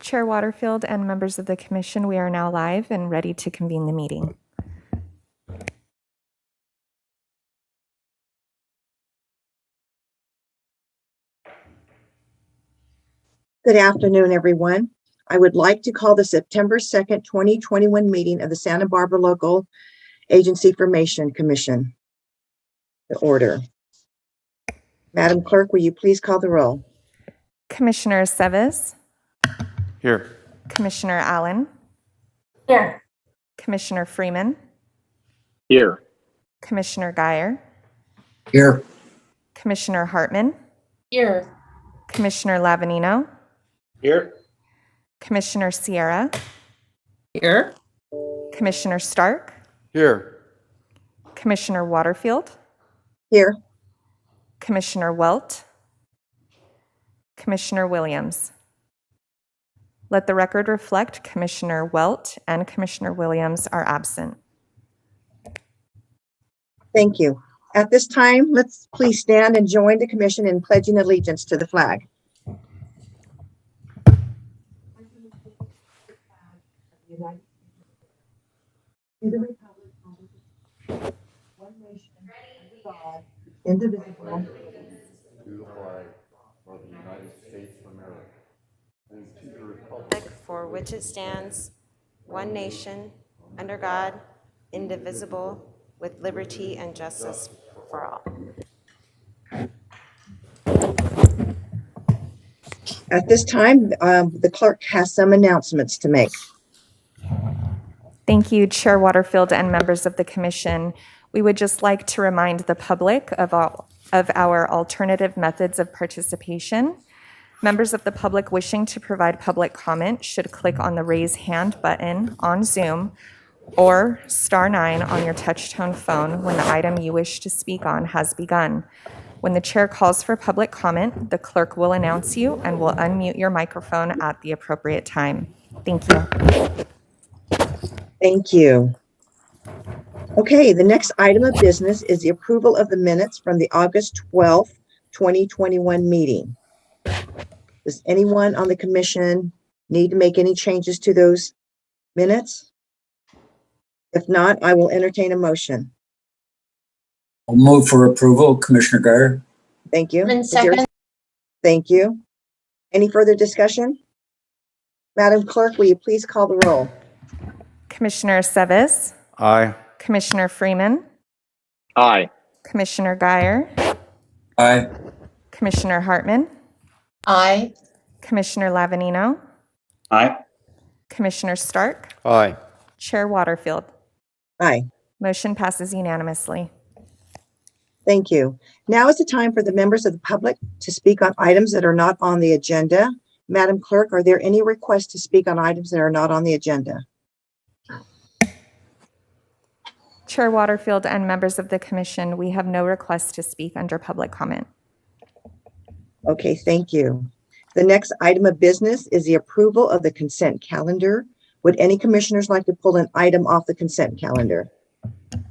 Chair Waterfield and members of the commission, we are now live and ready to convene the meeting. Good afternoon, everyone. I would like to call the September 2nd, 2021 meeting of the Santa Barbara Local Agency Formation Commission to order. Madam Clerk, will you please call the roll? Commissioner Seves. Here. Commissioner Allen. Here. Commissioner Freeman. Here. Commissioner Geyer. Here. Commissioner Hartman. Here. Commissioner Lavanino. Here. Commissioner Sierra. Here. Commissioner Stark. Here. Commissioner Waterfield. Here. Commissioner Welt. Commissioner Williams. Let the record reflect Commissioner Welt and Commissioner Williams are absent. Thank you. At this time, let's please stand and join the commission in pledging allegiance to the flag. To the republic one nation, under God, indivisible. To the flag of the United States of America and to the republic for which it stands, one nation, under God, indivisible, with liberty and justice for all. At this time, the clerk has some announcements to make. Thank you, Chair Waterfield and members of the commission. We would just like to remind the public of our alternative methods of participation. Members of the public wishing to provide public comment should click on the raise hand button on Zoom or *9 on your touch-tone phone when the item you wish to speak on has begun. When the chair calls for public comment, the clerk will announce you and will unmute your microphone at the appropriate time. Thank you. Thank you. Okay, the next item of business is the approval of the minutes from the August 12th, 2021 meeting. Does anyone on the commission need to make any changes to those minutes? If not, I will entertain a motion. I'll move for approval, Commissioner Geyer. Thank you. And second. Thank you. Any further discussion? Madam Clerk, will you please call the roll? Commissioner Seves. Aye. Commissioner Freeman. Aye. Commissioner Geyer. Aye. Commissioner Hartman. Aye. Commissioner Lavanino. Aye. Commissioner Stark. Aye. Chair Waterfield. Aye. Motion passes unanimously. Thank you. Now is the time for the members of the public to speak on items that are not on the agenda. Madam Clerk, are there any requests to speak on items that are not on the agenda? Chair Waterfield and members of the commission, we have no requests to speak under public comment. Okay, thank you. The next item of business is the approval of the consent calendar. Would any commissioners like to pull an item off the consent calendar?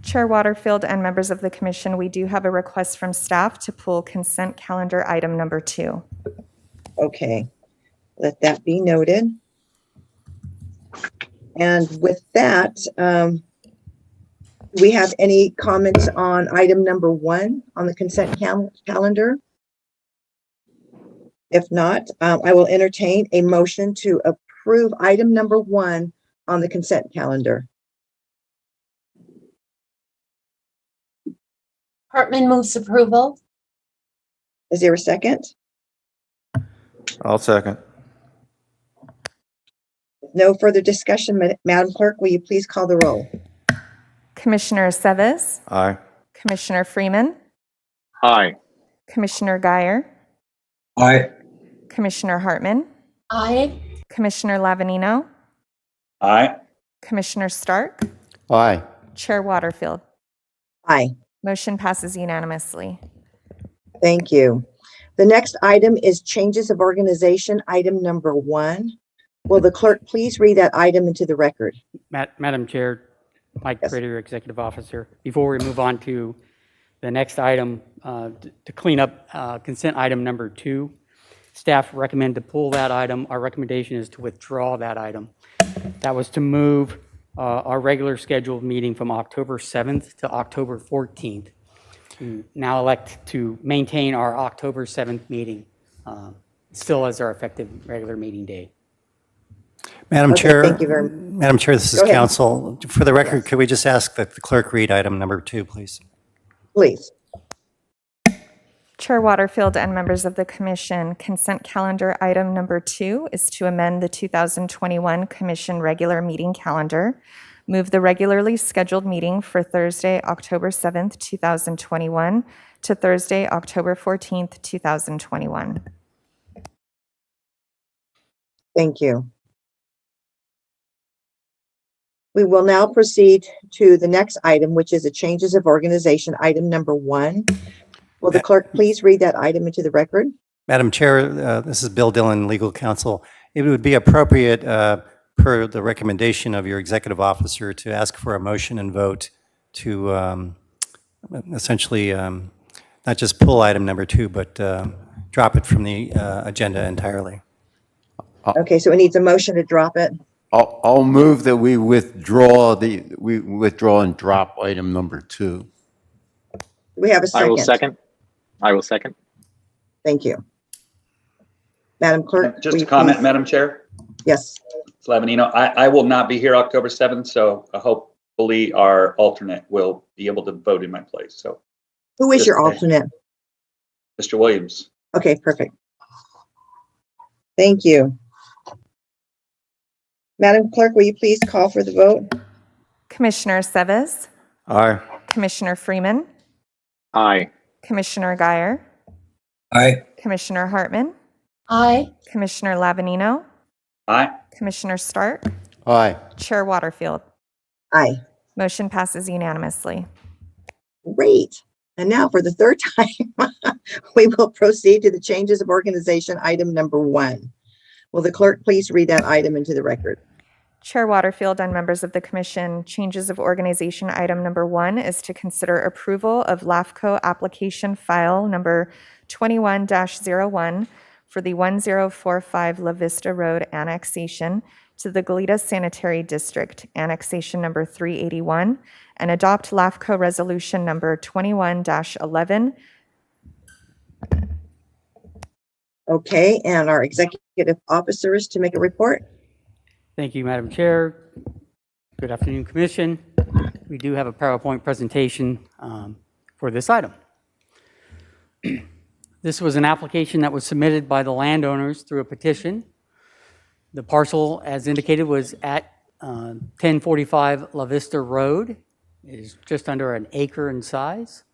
Chair Waterfield and members of the commission, we do have a request from staff to pull consent calendar item number 2. Okay, let that be noted. And with that, do we have any comments on item number 1 on the consent calendar? If not, I will entertain a motion to approve item number 1 on the consent calendar. Hartman moves approval. Is there a second? I'll second. No further discussion. Madam Clerk, will you please call the roll? Commissioner Seves. Aye. Commissioner Freeman. Aye. Commissioner Geyer. Aye. Commissioner Hartman. Aye. Commissioner Lavanino. Aye. Commissioner Stark. Aye. Chair Waterfield. Aye. Motion passes unanimously. Thank you. The next item is changes of organization, item number 1. Will the clerk please read that item into the record? Madam Chair, Mike Yes. Prater, Executive Officer. Before we move on to the next item, to clean up consent item number 2, staff recommend to pull that item. Our recommendation is to withdraw that item. That was to move our regular scheduled meeting from October 7th to October 14th. We now elect to maintain our October 7th meeting, still as our effective regular meeting date. Madam Okay, Chair, thank you very- Madam Chair, this is Go ahead. counsel. For the record, Yes. could we just ask that the clerk read item number 2, please? Please. Chair Waterfield and members of the commission, consent calendar item number 2 is to amend the 2021 commission regular meeting calendar. Move the regularly scheduled meeting for Thursday, October 7th, 2021 to Thursday, October 14th, 2021. Thank you. We will now proceed to the next item, which is a changes of organization, item number 1. Will the clerk please read that item into the record? Madam Chair, this is Bill Dillon, legal counsel. It would be appropriate, per the recommendation of your executive officer, to ask for a motion and vote to essentially not just pull item number 2, but drop it from the agenda entirely. Okay, so it needs a motion to drop it. I'll move that we withdraw and drop item number 2. Do we have a second? I will second. Thank you. Madam Clerk? Just will a you comment, please- Madam Chair. Yes. Slavinino, I will not be here October 7th, so hopefully our alternate will be able to vote in my place. So, Who is your Just- alternate? Mr. Williams. Okay, perfect. Thank you. Madam Clerk, will you please call for the vote? Commissioner Seves, Aye. Commissioner Freeman, Aye. Commissioner Guyer, Aye. Commissioner Hartman, Aye. Commissioner Lavanino, Aye. Commissioner Stark, Aye. Chair Waterfield. Aye. Motion passes unanimously. Great. And now for the third time, we will proceed to the changes of organization, item number 1. Will the clerk please read that item into the record? Chair Waterfield and members of the commission, changes of organization item number 1 is to consider approval of Lafco application file number 21-01 for the 1045 La Vista Road annexation to the Goleta Sanitary District, annexation number 381, and adopt Lafco resolution number 21-11. Okay, and our executive officers to make a report? Thank you, Madam Chair. Good afternoon, Commission. We do have a PowerPoint presentation for this item. This was an application that was submitted by the landowners through a petition. The parcel, as indicated, was at 1045 La Vista Road. It is just under an acre in size.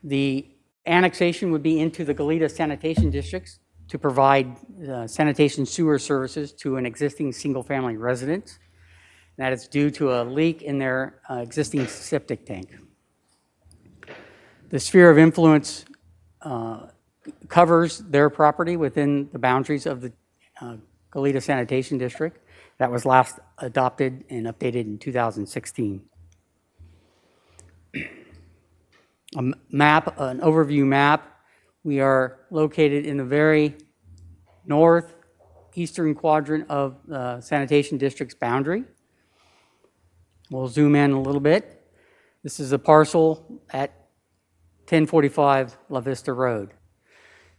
The annexation would be into the Goleta Sanitation Districts to provide sanitation sewer services to an existing single-family residence. That is due to a leak in their existing septic tank. The sphere of influence covers their property within the boundaries of the Goleta Sanitation District. That was last adopted and updated in 2016. An overview map. We are located in the very northeastern quadrant of the Sanitation District's boundary. We'll zoom in a little bit. This is a parcel at 1045 La Vista Road.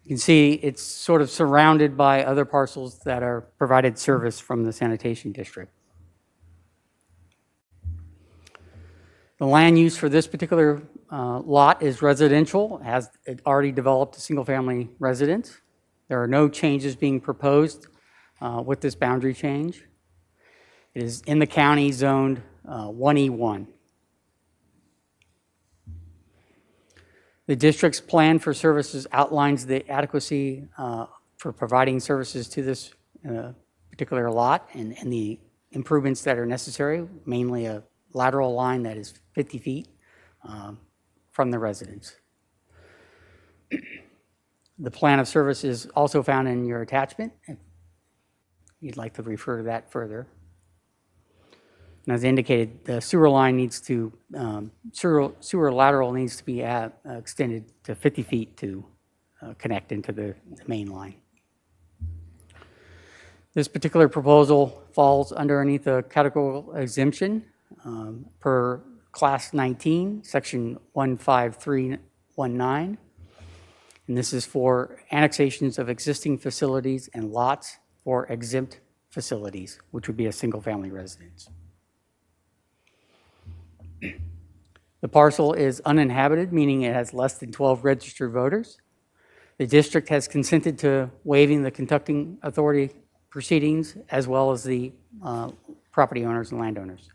You can see it's sort of surrounded by other parcels that are provided service from the Sanitation District. The land use for this particular lot is residential, has already developed a single-family residence. There are no changes being proposed with this boundary change. It is in the county zoned 1E1. The district's plan for services outlines the adequacy for providing services to this particular lot and the improvements that are necessary, mainly a lateral line that is 50 feet from the residence. The plan of service is also found in your attachment, if you'd like to refer to that further. And as indicated, the sewer line needs to, sewer lateral needs to be extended to 50 feet to connect into the main line. This particular proposal falls underneath a categorical exemption per Class 19, Section 15319. And this is for annexations of existing facilities and lots for exempt facilities, which would be a single-family residence. The parcel is uninhabited, meaning it has less than 12 registered voters. The district has consented to waiving the conducting authority proceedings as well as the property owners and landowners.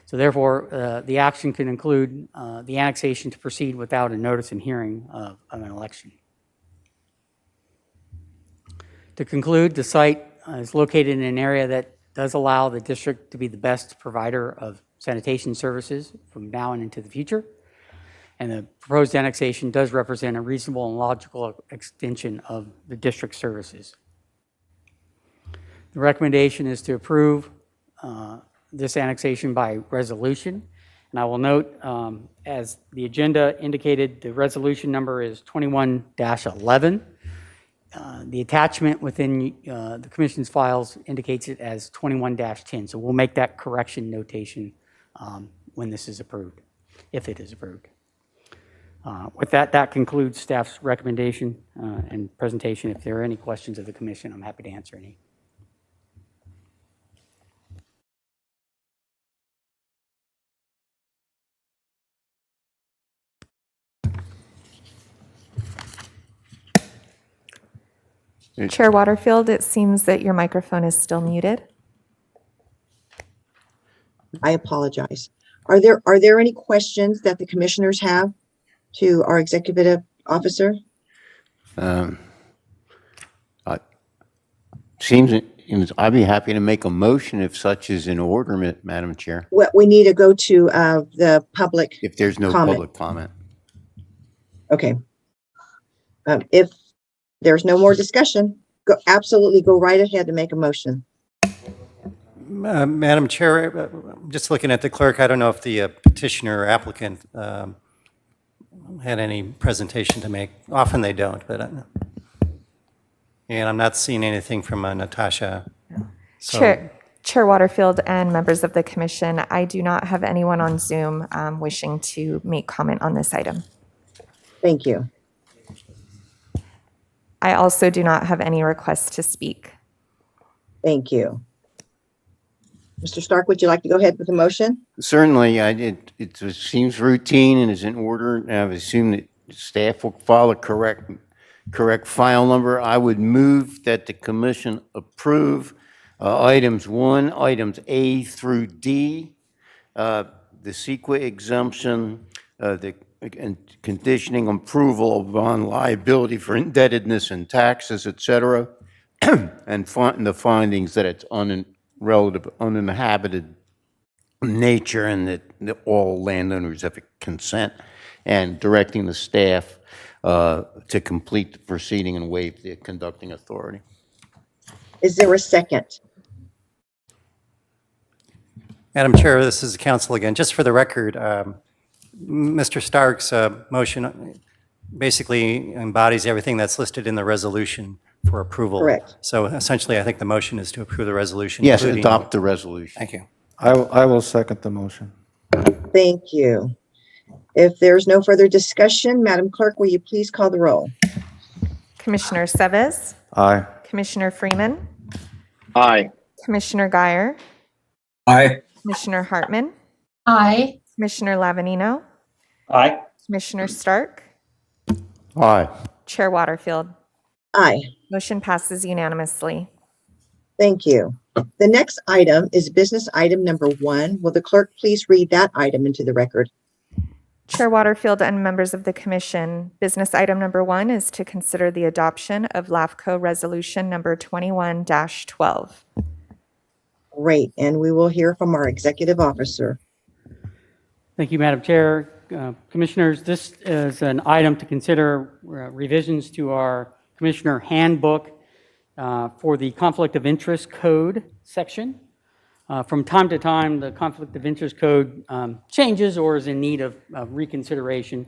So therefore, the action can include the annexation to proceed without a notice and hearing of an election. To conclude, the site is located in an area that does allow the district to be the best provider of sanitation services from now and into the future. And the proposed annexation does represent a reasonable and logical extension of the district services. The recommendation is to approve this annexation by resolution. And I will note, as the agenda indicated, the resolution number is 21-11. The attachment within the commission's files indicates it as 21-10. So we'll make that correction notation when this is approved, if it is approved. With that, that concludes staff's recommendation and presentation. If there are any questions of the commission, I'm happy to answer any. Chair Waterfield, it seems that your microphone is still muted. I apologize. Are there any questions that the commissioners have to our executive officer? I'd be happy to make a motion if such is in order, Madam Chair, Well, we need to go to the public. if there's no Comment. public comment. Okay. If there's no more discussion, absolutely go right ahead and make a motion. Madam Chair, just looking at the clerk, I don't know if the petitioner or applicant had any presentation to make. Often they don't, but and I'm not seeing anything from Natasha. So, Chair Waterfield and members of the commission, I do not have anyone on Zoom wishing to make comment on this item. Thank you. I also do not have any requests to speak. Thank you. Mr. Stark, would you like to go ahead with the motion? Certainly, it seems routine and is in order, and I've assumed that staff will follow correct file number. I would move that the commission approve items A through D, the CEQA exemption, and conditioning approval of bond liability for indebtedness and taxes, et cetera, and the findings that it's relative uninhabited nature and that all landowners have consent, and directing the staff to complete the proceeding and waive the conducting authority. Is there a second? Madam Chair, this is the council again. Just for the record, Mr. Stark's motion basically embodies everything that's listed in the resolution for approval. Correct. So essentially, I think the motion is to approve the resolution. Yes, including- adopt the resolution. Thank you. I will second the motion. Thank you. If there's no further discussion, Madam Clerk, will you please call the roll? Commissioner Seves, Aye. Commissioner Freeman, Aye. Commissioner Guyer, Aye. Commissioner Hartman, Aye. Commissioner Lavanino, Aye. Commissioner Stark, Aye. Chair Waterfield. Aye. Motion passes unanimously. Thank you. The next item is business item number 1. Will the clerk please read that item into the record? Chair Waterfield and members of the commission, business item number 1 is to consider the adoption of Lafco Resolution number 21-12. Great. And we will hear from our executive officer. Thank you, Madam Chair. Commissioners, this is an item to consider revisions to our Commissioner Handbook for the Conflict of Interest Code section. From time to time, the Conflict of Interest Code changes or is in need of reconsideration.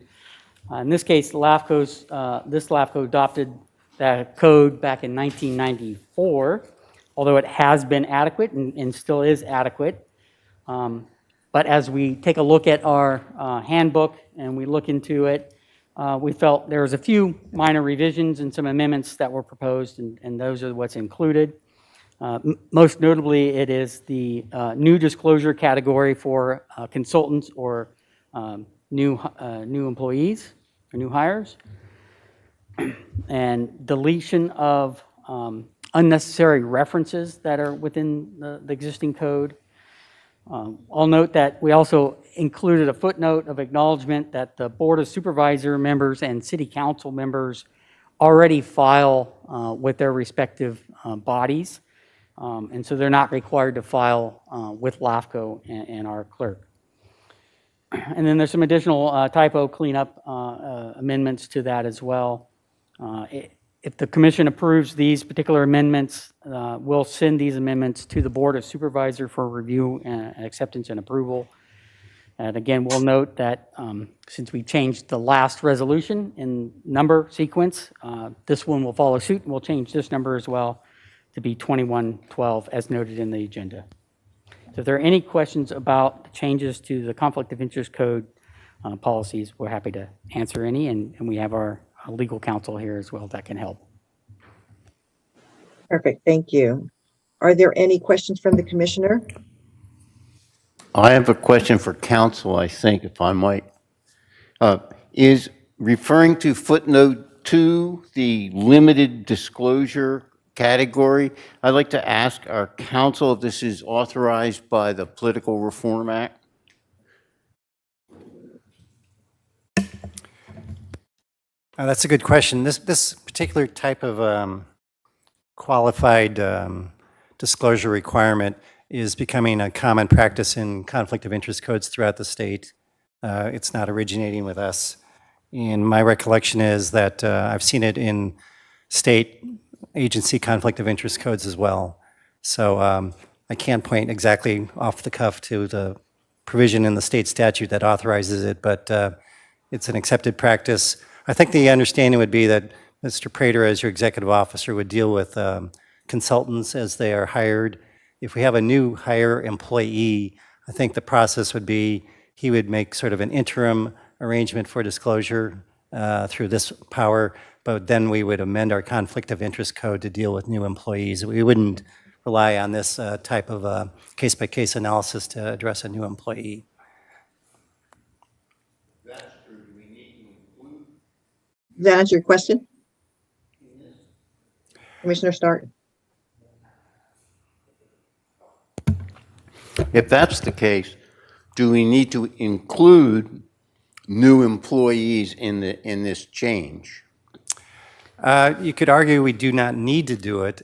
In this case, this Lafco adopted that code back in 1994, although it has been adequate and still is adequate. But as we take a look at our handbook and we look into it, we felt there was a few minor revisions and some amendments that were proposed, and those are what's included. Most notably, it is the new disclosure category for consultants or new employees or new hires, and deletion of unnecessary references that are within the existing code. I'll note that we also included a footnote of acknowledgement that the Board of Supervisor members and City Council members already file with their respective bodies, and so they're not required to file with Lafco and our clerk. And then there's some additional typo cleanup amendments to that as well. If the commission approves these particular amendments, we'll send these amendments to the Board of Supervisor for review and acceptance and approval. And again, we'll note that since we changed the last resolution in number sequence, this one will follow suit, and we'll change this number as well to be 2112 as noted in the agenda. So if there are any questions about the changes to the Conflict of Interest Code policies, we're happy to answer any, and we have our legal counsel here as well that can help. Perfect, thank you. Are there any questions from the commissioner? I have a question for council, I think, if I might. Is referring to footnote 2, the limited disclosure category, I'd like to ask our council if this is authorized by the Political Reform Act? That's a good question. This particular type of qualified disclosure requirement is becoming a common practice in conflict of interest codes throughout the state. It's not originating with us. And my recollection is that I've seen it in state agency conflict of interest codes as well. So I can't point exactly off the cuff to the provision in the state statute that authorizes it, but it's an accepted practice. I think the understanding would be that Mr. Prater, as your executive officer, would deal with consultants as they are hired. If we have a new hire employee, I think the process would be he would make sort of an interim arrangement for disclosure through this power, but then we would amend our conflict of interest code to deal with new employees. We wouldn't rely on this type of case-by-case analysis to address a new employee. Does that answer your question? Commissioner Stark? If that's the case, do we need to include new employees in this change? You could argue we do not need to do it.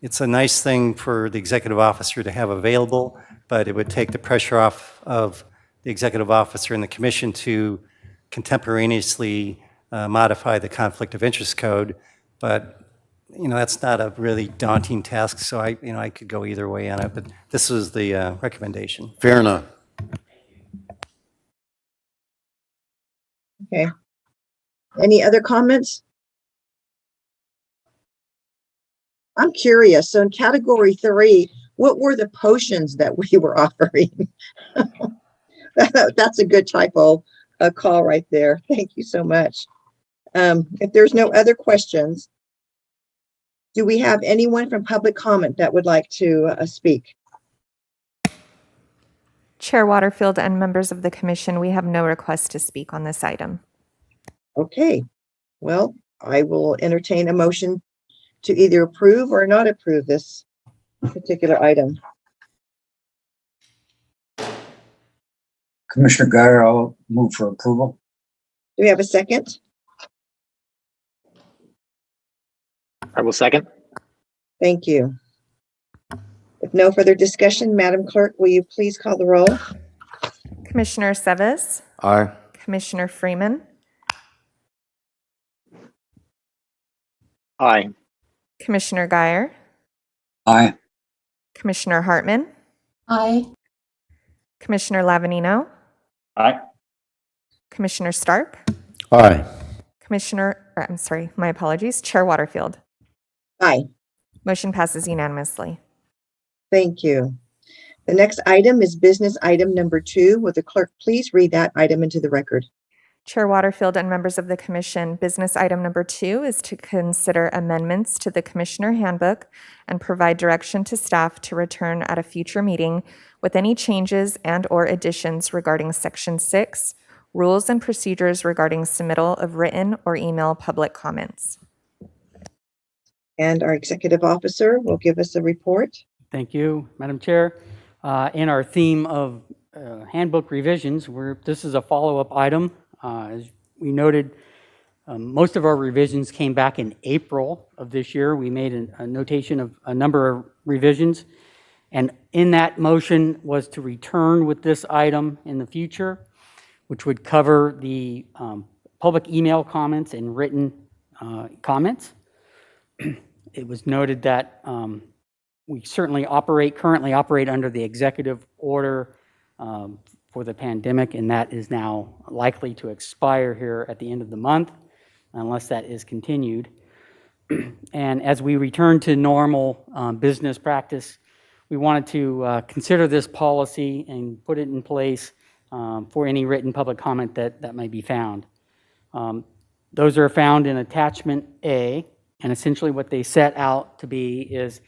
It's a nice thing for the executive officer to have available, but it would take the pressure off of the executive officer and the commission to contemporaneously modify the conflict of interest code. But that's not a really daunting task, so I could go either way on it, but this was the recommendation. Fair enough. Okay. Any other comments? I'm curious. So in category 3, what were the potions that we were offering? That's a good typo call right there. Thank you so much. If there's no other questions, do we have anyone from public comment that would like to speak? Chair Waterfield and members of the commission, we have no request to speak on this item. Okay, well, I will entertain a motion to either approve or not approve this particular item. Commissioner Guyer, I'll move for approval. Do we have a second? I will second. Thank you. If no further discussion, Madam Clerk, will you please call the roll? Commissioner Seves, Aye. Commissioner Freeman, Aye. Commissioner Guyer, Aye. Commissioner Hartman, Aye. Commissioner Lavanino, Aye. Commissioner Stark, Aye. My apologies, Chair Waterfield. Aye. Motion passes unanimously. Thank you. The next item is business item number 2. Will the clerk please read that item into the record? Chair Waterfield and members of the commission, business item number 2 is to consider amendments to the Commissioner Handbook and provide direction to staff to return at a future meeting with any changes and/or additions regarding Section 6, rules and procedures regarding submittal of written or email public comments. And our executive officer will give us a report. Thank you, Madam Chair. In our theme of handbook revisions, this is a follow-up item. As we noted, most of our revisions came back in April of this year. We made a notation of a number of revisions, and in that motion was to return with this item in the future, which would cover the public email comments and written comments. It was noted that we certainly currently operate under the executive order for the pandemic, and that is now likely to expire here at the end of the month, unless that is continued. And as we return to normal business practice, we wanted to consider this policy and put it in place for any written public comment that might be found. Those are found in Attachment A, and essentially what they set out to be is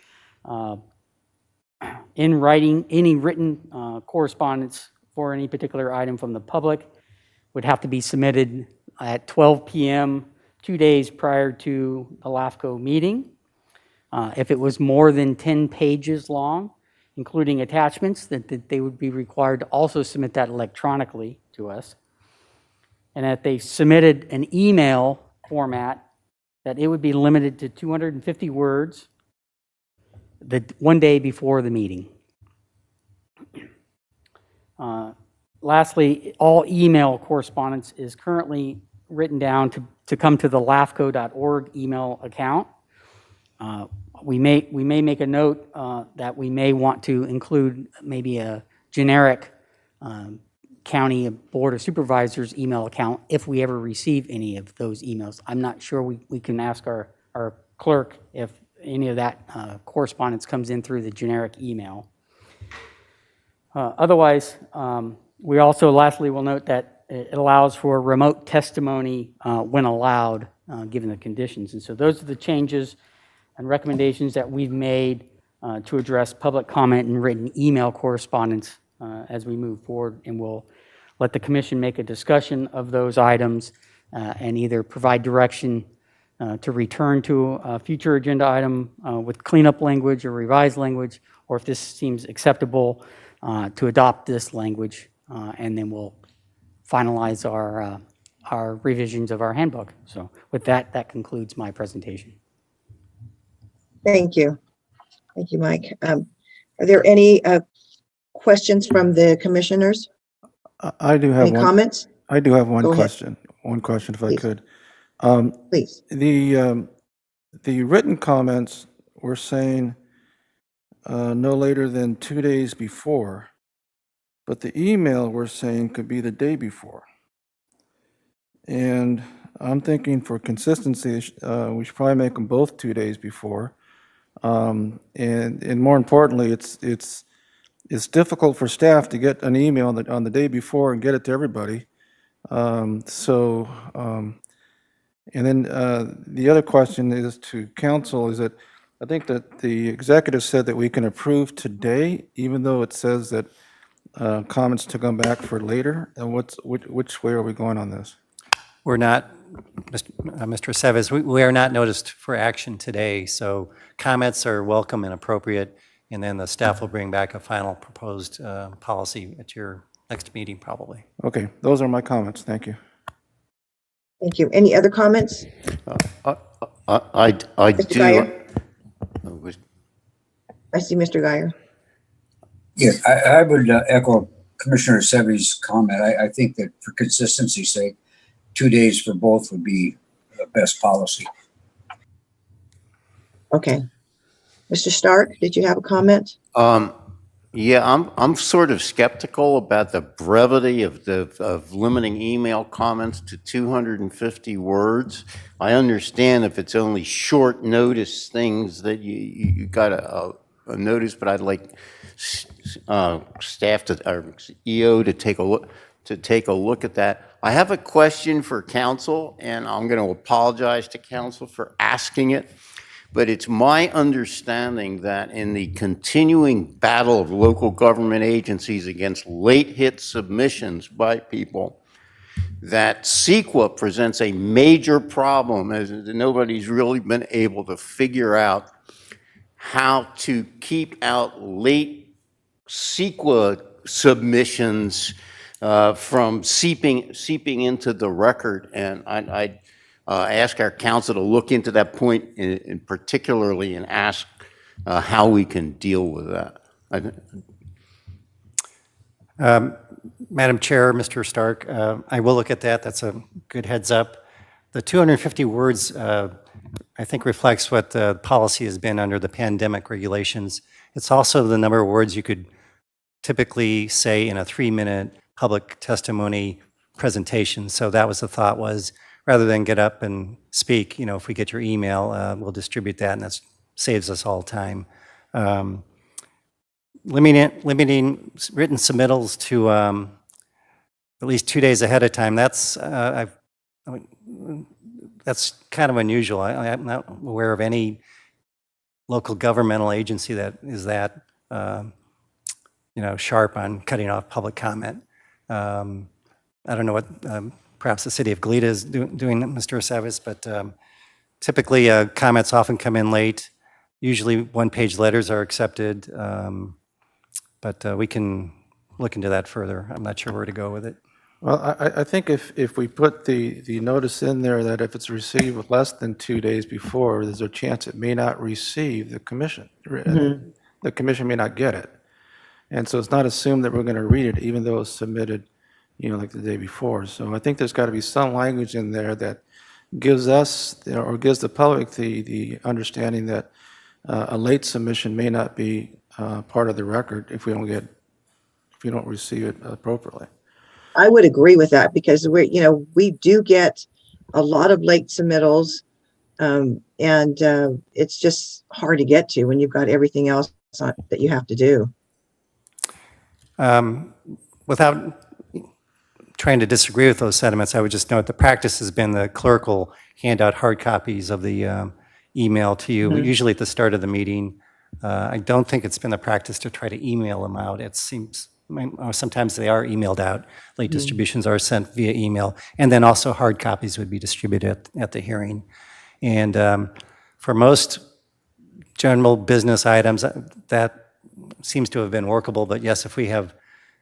in writing, any written correspondence for any particular item from the public would have to be submitted at 12 p.m. 2 days prior to the Lafco meeting. If it was more than 10 pages long, including attachments, that they would be required to also submit that electronically to us. And if they submitted an email format, that it would be limited to 250 words the 1 day before the meeting. Lastly, all email correspondence is currently written down to come to the lafco.org email account. We may make a note that we may want to include maybe a generic county board of supervisors email account if we ever receive any of those emails. I'm not sure we can ask our clerk if any of that correspondence comes in through the generic email. Otherwise, we also lastly will note that it allows for remote testimony when allowed, given the conditions. And so those are the changes and recommendations that we've made to address public comment and written email correspondence as we move forward. And we'll let the commission make a discussion of those items and either provide direction to return to a future agenda item with cleanup language or revised language, or if this seems acceptable, to adopt this language, and then we'll finalize our revisions of our handbook. So with that concludes my presentation. Thank you. Thank you, Mike. Are there any questions from the commissioners? I do have Any one. comments? I do have one Go ahead. question. One question, if I Please. could. Please. The written comments were saying no later than 2 days before, but the email we're saying could be the day before. And I'm thinking for consistency, we should probably make them both 2 days before. And more importantly, it's difficult for staff to get an email on the day before and get it to everybody. And then the other question is to council, is that I think that the executive said that we can approve today, even though it says that comments to come back for later. And which way are we going on this? We're not, Mr. Seves, we are not noticed for action today, so comments are welcome and appropriate, and then the staff will bring back a final proposed policy at your next meeting, probably. Okay, those are my comments. Thank you. Thank you. Any other comments? I Mr. do. Geyer? I see Mr. Geyer. Yes, I would echo Commissioner Sevy's comment. I think that for consistency's sake, 2 days for both would be the best policy. Okay. Mr. Stark, did you have a comment? Yeah, I'm sort of skeptical about the brevity of limiting email comments to 250 words. I understand if it's only short notice things that you got a notice, but I'd like staff to, or EO to take a look at that. I have a question for council, and I'm going to apologize to council for asking it. But it's my understanding that in the continuing battle of local government agencies against late hit submissions by people, that CEQA presents a major problem, as nobody's really been able to figure out how to keep out late CEQA submissions from seeping into the record. And I ask our council to look into that point in particularly and ask how we can deal with that. Madam Chair, Mr. Stark, I will look at that. That's a good heads up. The 250 words, I think, reflects what the policy has been under the pandemic regulations. It's also the number of words you could typically say in a 3-minute public testimony presentation. So that was the thought, was rather than get up and speak, you know, if we get your email, we'll distribute that, and that saves us all time. Limiting written submittals to at least 2 days ahead of time, that's kind of unusual. I'm not aware of any local governmental agency that is that sharp on cutting off public comment. I don't know what perhaps the city of Goleta is doing, Mr. Aceves, but typically comments often come in late. Usually one-page letters are accepted, but we can look into that further. I'm not sure where to go with it. Well, I think if we put the notice in there that if it's received with less than 2 days before, there's a chance it may not receive the commission. The commission may not get it. And so it's not assumed that we're going to read it, even though it's submitted, like the day before. So I think there's got to be some language in there that gives us, or gives the public the understanding that a late submission may not be part of the record if we don't receive it appropriately. I would agree with that, because we do get a lot of late submittals, and it's just hard to get to when you've got everything else that you have to do. Without trying to disagree with those sentiments, I would just note the practice has been the clerk will hand out hard copies of the email to you, usually at the start of the meeting. I don't think it's been the practice to try to email them out. It seems sometimes they are emailed out. Late distributions are sent via email, and then also hard copies would be distributed at the hearing. And for most general business items, that seems to have been workable. But yes, if we have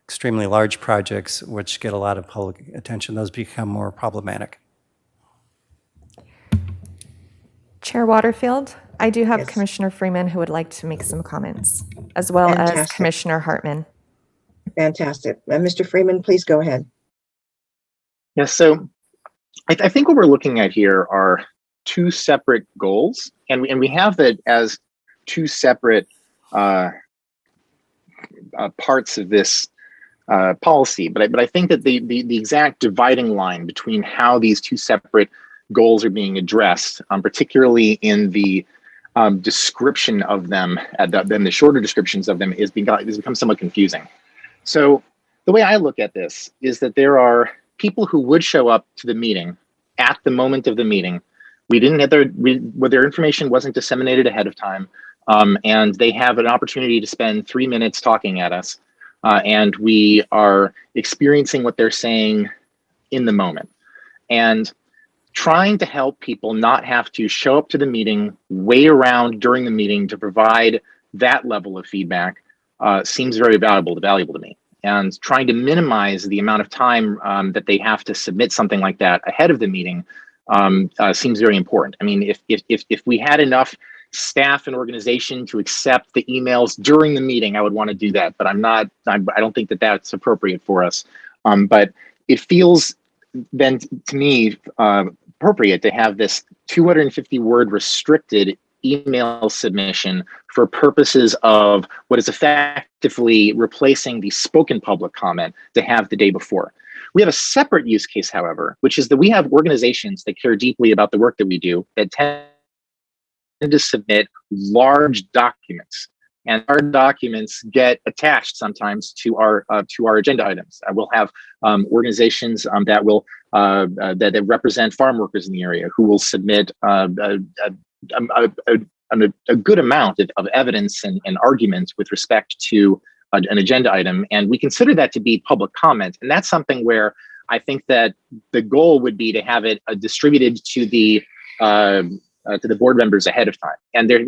extremely large projects which get a lot of public attention, those become more problematic. Chair Waterfield, I do have Yes. Commissioner Freeman who would like to make some comments, as well as Fantastic. Commissioner Hartman. Fantastic. Mr. Freeman, please go ahead. Yes, so I think what we're looking at here are two separate goals, and we have that as two separate parts of this policy. But I think that the exact dividing line between how these two separate goals are being addressed, particularly in the description of them, then the shorter descriptions of them, has become somewhat confusing. So the way I look at this is that there are people who would show up to the meeting at the moment of the meeting. We didn't have their information wasn't disseminated ahead of time, and they have an opportunity to spend 3 minutes talking at us, and we are experiencing what they're saying in the moment. And trying to help people not have to show up to the meeting, wait around during the meeting to provide that level of feedback seems very valuable to me. And trying to minimize the amount of time that they have to submit something like that ahead of the meeting seems very important. I mean, if we had enough staff and organization to accept the emails during the meeting, I would want to do that. But I don't think that that's appropriate for us. But it feels then to me appropriate to have this 250 word restricted email submission for purposes of what is effectively replacing the spoken public comment to have the day before. We have a separate use case, however, which is that we have organizations that care deeply about the work that we do that tend to submit large documents. And our documents get attached sometimes to our agenda items. We'll have organizations that will that represent farm workers in the area who will submit a good amount of evidence and arguments with respect to an agenda item, and we consider that to be public comment. And that's something where I think that the goal would be to have it distributed to the board members ahead of time. And there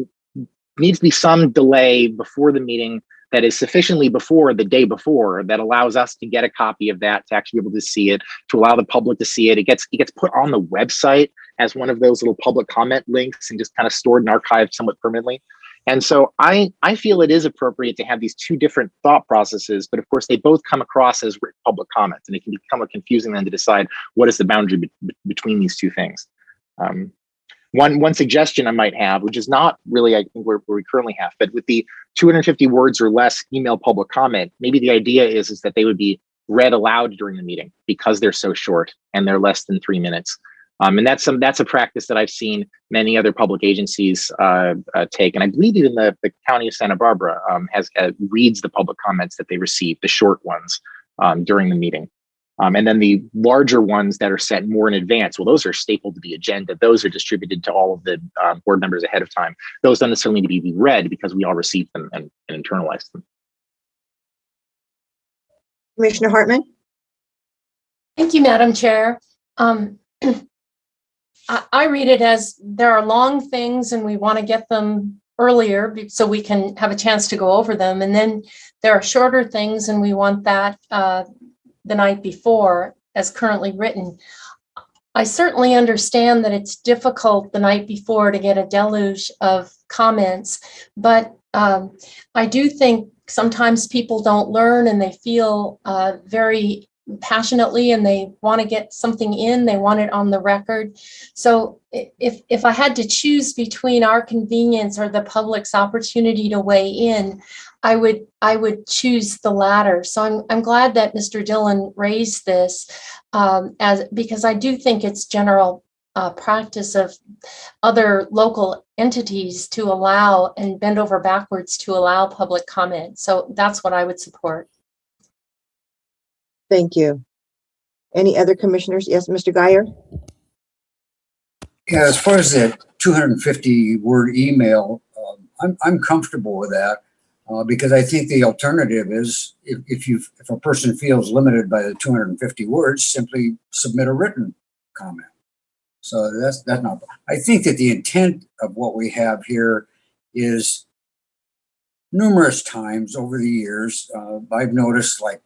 needs to be some delay before the meeting that is sufficiently before the day before that allows us to get a copy of that, to actually be able to see it, to allow the public to see it. It gets put on the website as one of those little public comment links and just kind of stored and archived somewhat permanently. And so I feel it is appropriate to have these two different thought processes, but of course they both come across as written public comments, and it can become confusing then to decide what is the boundary between these two things. One suggestion I might have, which is not really, I think, where we currently have, but with the 250 words or less email public comment, maybe the idea is that they would be read aloud during the meeting because they're so short and they're less than 3 minutes. And that's a practice that I've seen many other public agencies take. And I believe even the County of Santa Barbara reads the public comments that they receive, the short ones, during the meeting. And then the larger ones that are set more in advance, well, those are stapled to the agenda. Those are distributed to all of the board members ahead of time. Those don't necessarily need to be read because we all receive them and internalize them. Commissioner Hartman? Thank you, Madam Chair. I read it as there are long things and we want to get them earlier so we can have a chance to go over them. And then there are shorter things and we want that the night before as currently written. I certainly understand that it's difficult the night before to get a deluge of comments, but I do think sometimes people don't learn and they feel very passionately and they want to get something in, they want it on the record. So if I had to choose between our convenience or the public's opportunity to weigh in, I would choose the latter. So I'm glad that Mr. Dillon raised this because I do think it's general practice of other local entities to allow and bend over backwards to allow public comment. So that's what I would support. Thank you. Any other commissioners? Yes, Mr. Guyer? Yeah, as far as the 250 word email, I'm comfortable with that because I think the alternative is if a person feels limited by the 250 words, simply submit a written comment. So that's not. I think that the intent of what we have here is numerous times over the years. I've noticed, like,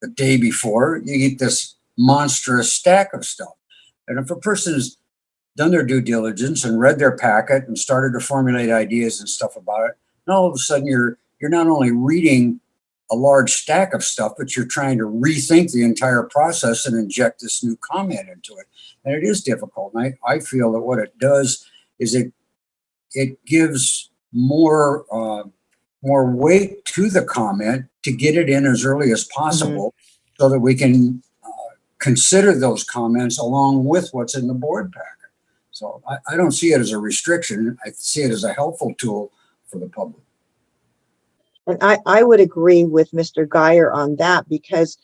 the day before, you get this monstrous stack of stuff. And if a person's done their due diligence and read their packet and started to formulate ideas and stuff about it, and all of a sudden you're not only reading a large stack of stuff, but you're trying to rethink the entire process and inject this new comment into it. And it is difficult. And I feel that what it does is it gives more weight to the comment to get it in as early as possible so that we can consider those comments along with what's in the board packet. So I don't see it as a restriction. I see it as a helpful tool for the public. And I would agree with Mr. Guyer on that because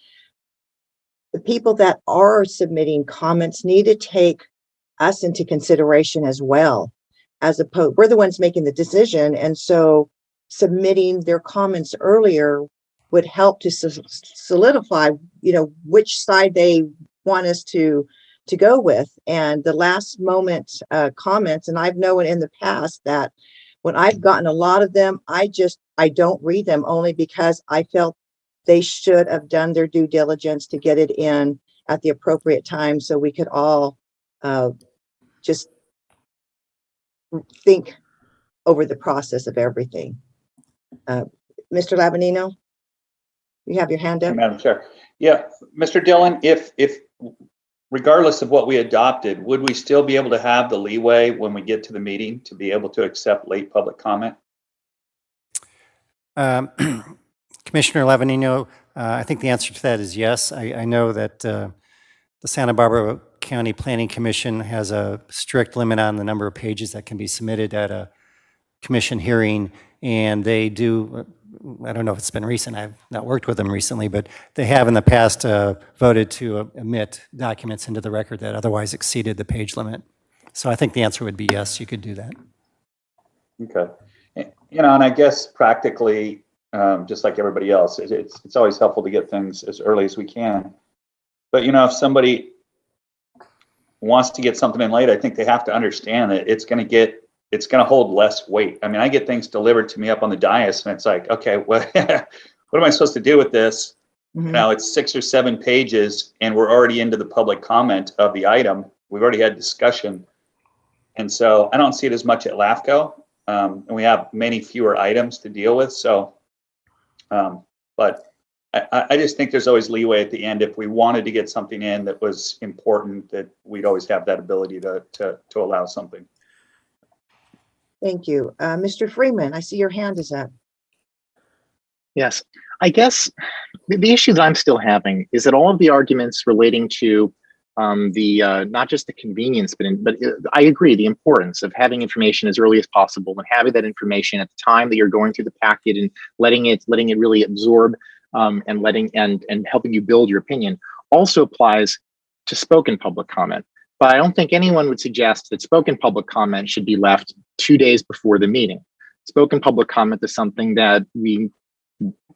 the people that are submitting comments need to take us into consideration as well. As opposed, we're the ones making the decision. And so submitting their comments earlier would help to solidify, which side they want us to go with. And the last moment comments, and I've known in the past that when I've gotten a lot of them, I don't read them only because I felt they should have done their due diligence to get it in at the appropriate time so we could all just think over the process of everything. Mr. Labanino, you have your hand up. Madam Chair. Yeah, Mr. Dillon, if regardless of what we adopted, would we still be able to have the leeway when we get to the meeting to be able to accept late public comment? Commissioner Lavanino, I think the answer to that is yes. I know that the Santa Barbara County Planning Commission has a strict limit on the number of pages that can be submitted at a commission hearing, and they do, I don't know if it's been recent, I've not worked with them recently, but they have in the past voted to omit documents into the record that otherwise exceeded the page limit. So I think the answer would be yes, you could do that. Okay. And I guess practically, just like everybody else, it's always helpful to get things as early as we can. But, if somebody wants to get something in late, I think they have to understand that it's going to hold less weight. I mean, I get things delivered to me up on the dais and it's like, okay, what am I supposed to do with this? Mhm. It's 6 or 7 pages and we're already into the public comment of the item. We've already had discussion. And so I don't see it as much at Lafco. And we have many fewer items to deal with. So, but I just think there's always leeway at the end. If we wanted to get something in that was important, that we'd always have that ability to allow something. Thank you. Mr. Freeman, I see your hand is up. Yes, I guess the issue that I'm still having is that all of the arguments relating to not just the convenience, but I agree the importance of having information as early as possible and having that information at the time that you're going through the packet and letting it really absorb and helping you build your opinion also applies to spoken public comment. But I don't think anyone would suggest that spoken public comment should be left 2 days before the meeting. Spoken public comment is something that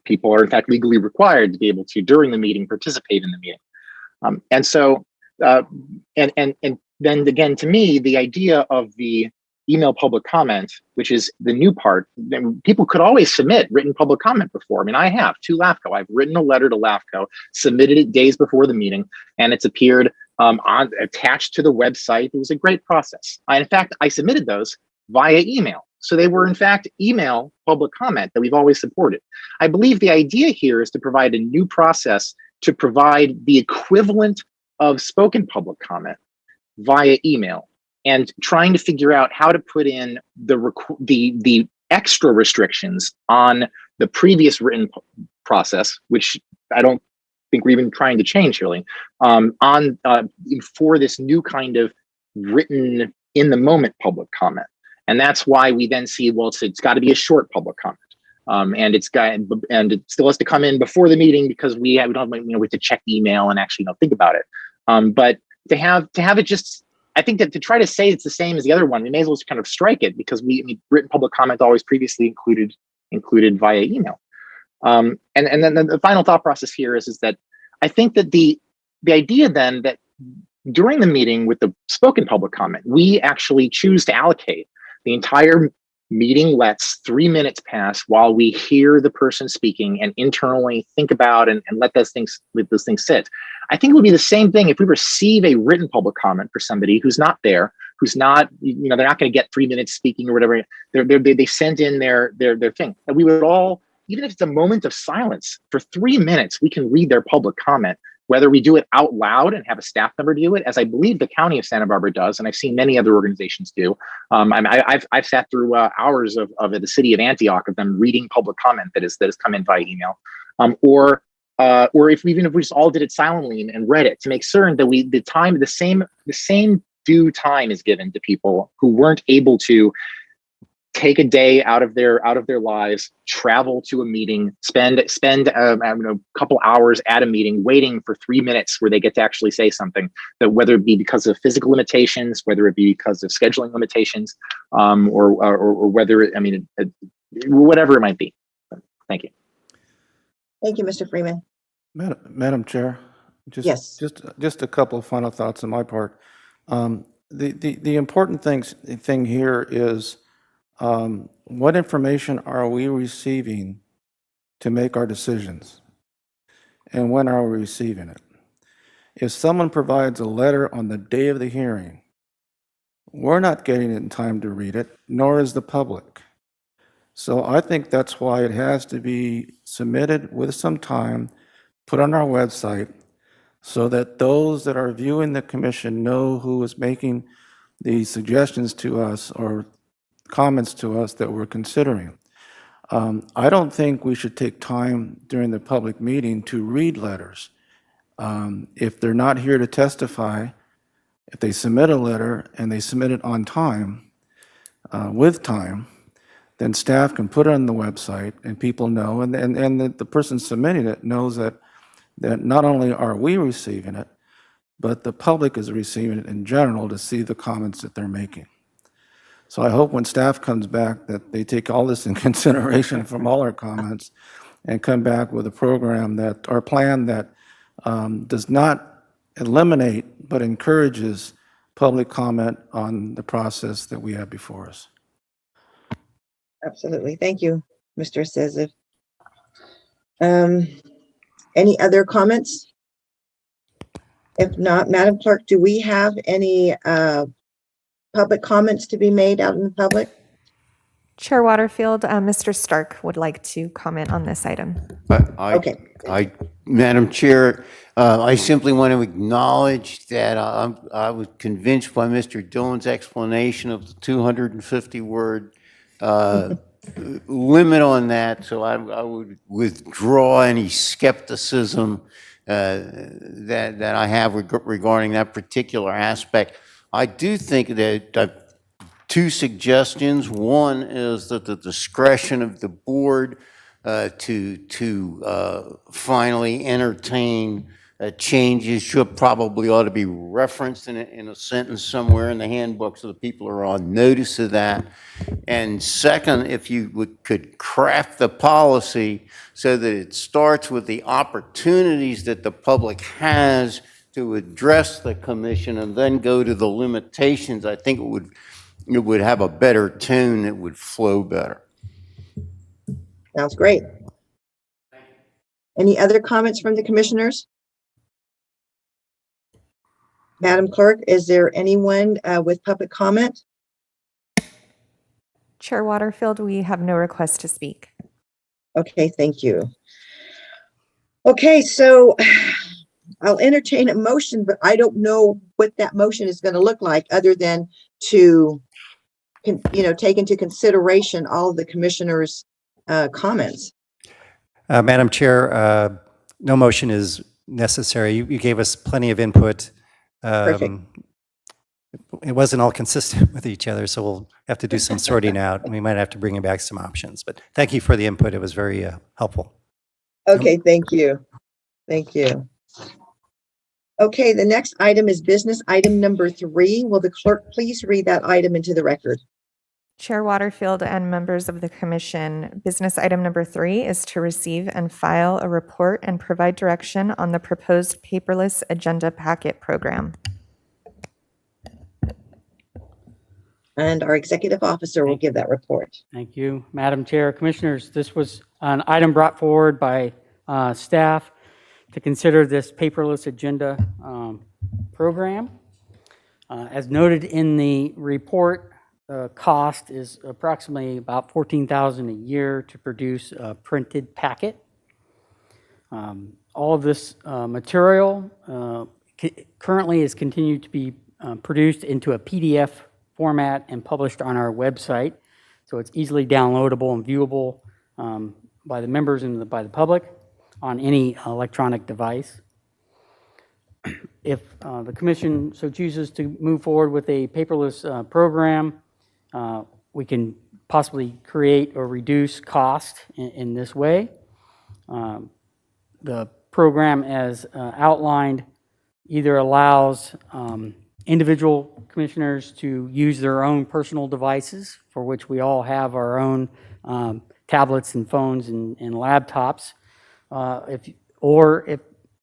people are in fact legally required to be able to, during the meeting, participate in the meeting. And so, and then again, to me, the idea of the email public comment, which is the new part, then people could always submit written public comment before. I mean, I have to Lafco. I've written a letter to Lafco, submitted it days before the meeting, and it's appeared attached to the website. It was a great process. In fact, I submitted those via email. So they were, in fact, email public comment that we've always supported. I believe the idea here is to provide a new process to provide the equivalent of spoken public comment via email, and trying to figure out how to put in the extra restrictions on the previous written process, which I don't think we're even trying to change really, for this new kind of written in the moment public comment. And that's why we then see, well, it's got to be a short public comment. And it still has to come in before the meeting because we don't have, we have to check email and actually think about it. But to have it just, I think that to try to say it's the same as the other one, we may as well just kind of strike it, because written public comment always previously included via email. And then the final thought process here is that I think that the idea then that during the meeting with the spoken public comment, we actually choose to allocate the entire meeting, lets 3 minutes pass while we hear the person speaking and internally think about and let those things sit. I think it would be the same thing if we receive a written public comment for somebody who's not there, who's not, they're not going to get 3 minutes speaking or whatever. They send in their thing. And we would all, even if it's a moment of silence for 3 minutes, we can read their public comment, whether we do it out loud and have a staff member do it, as I believe the County of Santa Barbara does, and I've seen many other organizations do. I've sat through hours of the city of Antioch of them reading public comment that has come in via email, or if we just all did it silently and read it, to make certain that the same due time is given to people who weren't able to take a day out of their lives, travel to a meeting, spend a couple hours at a meeting waiting for 3 minutes where they get to actually say something, that whether it be because of physical limitations, whether it be because of scheduling limitations, or whether whatever it might be. Thank you. Thank you, Mr. Freeman. Madam Chair, Yes. just a couple of final thoughts on my part. The important thing here is, what information are we receiving to make our decisions? And when are we receiving it? If someone provides a letter on the day of the hearing, we're not getting it in time to read it, nor is the public. So I think that's why it has to be submitted with some time, put on our website, so that those that are viewing the commission know who is making the suggestions to us or comments to us that we're considering. I don't think we should take time during the public meeting to read letters. If they're not here to testify, if they submit a letter and they submit it on time, with time, then staff can put it on the website and people know, and the person submitting it knows that not only are we receiving it, but the public is receiving it in general to see the comments that they're making. So I hope when staff comes back that they take all this in consideration from all our comments and come back with a program that, or plan that does not eliminate but encourages public comment on the process that we have before us. Absolutely. Thank you, Mr. Sizif. Any other comments? If not, Madam Clerk, do we have any public comments to be made out in the public? Chair Waterfield, Mr. Stark would like to comment on this item. Okay. Madam Chair, I simply want to acknowledge that I was convinced by Mr. Dillon's explanation of the 250-word limit on that, so I would withdraw any skepticism that I have regarding that particular aspect. I do think that two suggestions. One is that the discretion of the board to finally entertain changes should probably ought to be referenced in a sentence somewhere in the handbook so that people are on notice of that. And second, if you could craft the policy so that it starts with the opportunities that the public has to address the commission and then go to the limitations, I think it would have a better tone, it would flow better. Sounds great. Any other comments from the commissioners? Madam Clerk, is there anyone with public comment? Chair Waterfield, we have no request to speak. Okay, thank you. Okay, so I'll entertain a motion, but I don't know what that motion is going to look like other than to, take into consideration all of the commissioners' comments. Madam Chair, no motion is necessary. You gave us plenty of input. Perfect. It wasn't all consistent with each other, so we'll have to do some sorting out. We might have to bring back some options, but thank you for the input. It was very helpful. Okay, thank you. Thank you. Okay, the next item is business item number 3. Will the clerk please read that item into the record? Chair Waterfield and members of the commission, business item number 3 is to receive and file a report and provide direction on the proposed paperless agenda packet program. And our executive officer will give that report. Thank you, Madam Chair. Commissioners, this was an item brought forward by staff to consider this paperless agenda program. As noted in the report, cost is approximately about $14,000 a year to produce a printed packet. All of this material currently is continued to be produced into a PDF format and published on our website, so it's easily downloadable and viewable by the members and by the public on any electronic device. If the commission so chooses to move forward with a paperless program, we can possibly create or reduce cost in this way. The program, as outlined, either allows individual commissioners to use their own personal devices, for which we all have our own tablets and phones and laptops. If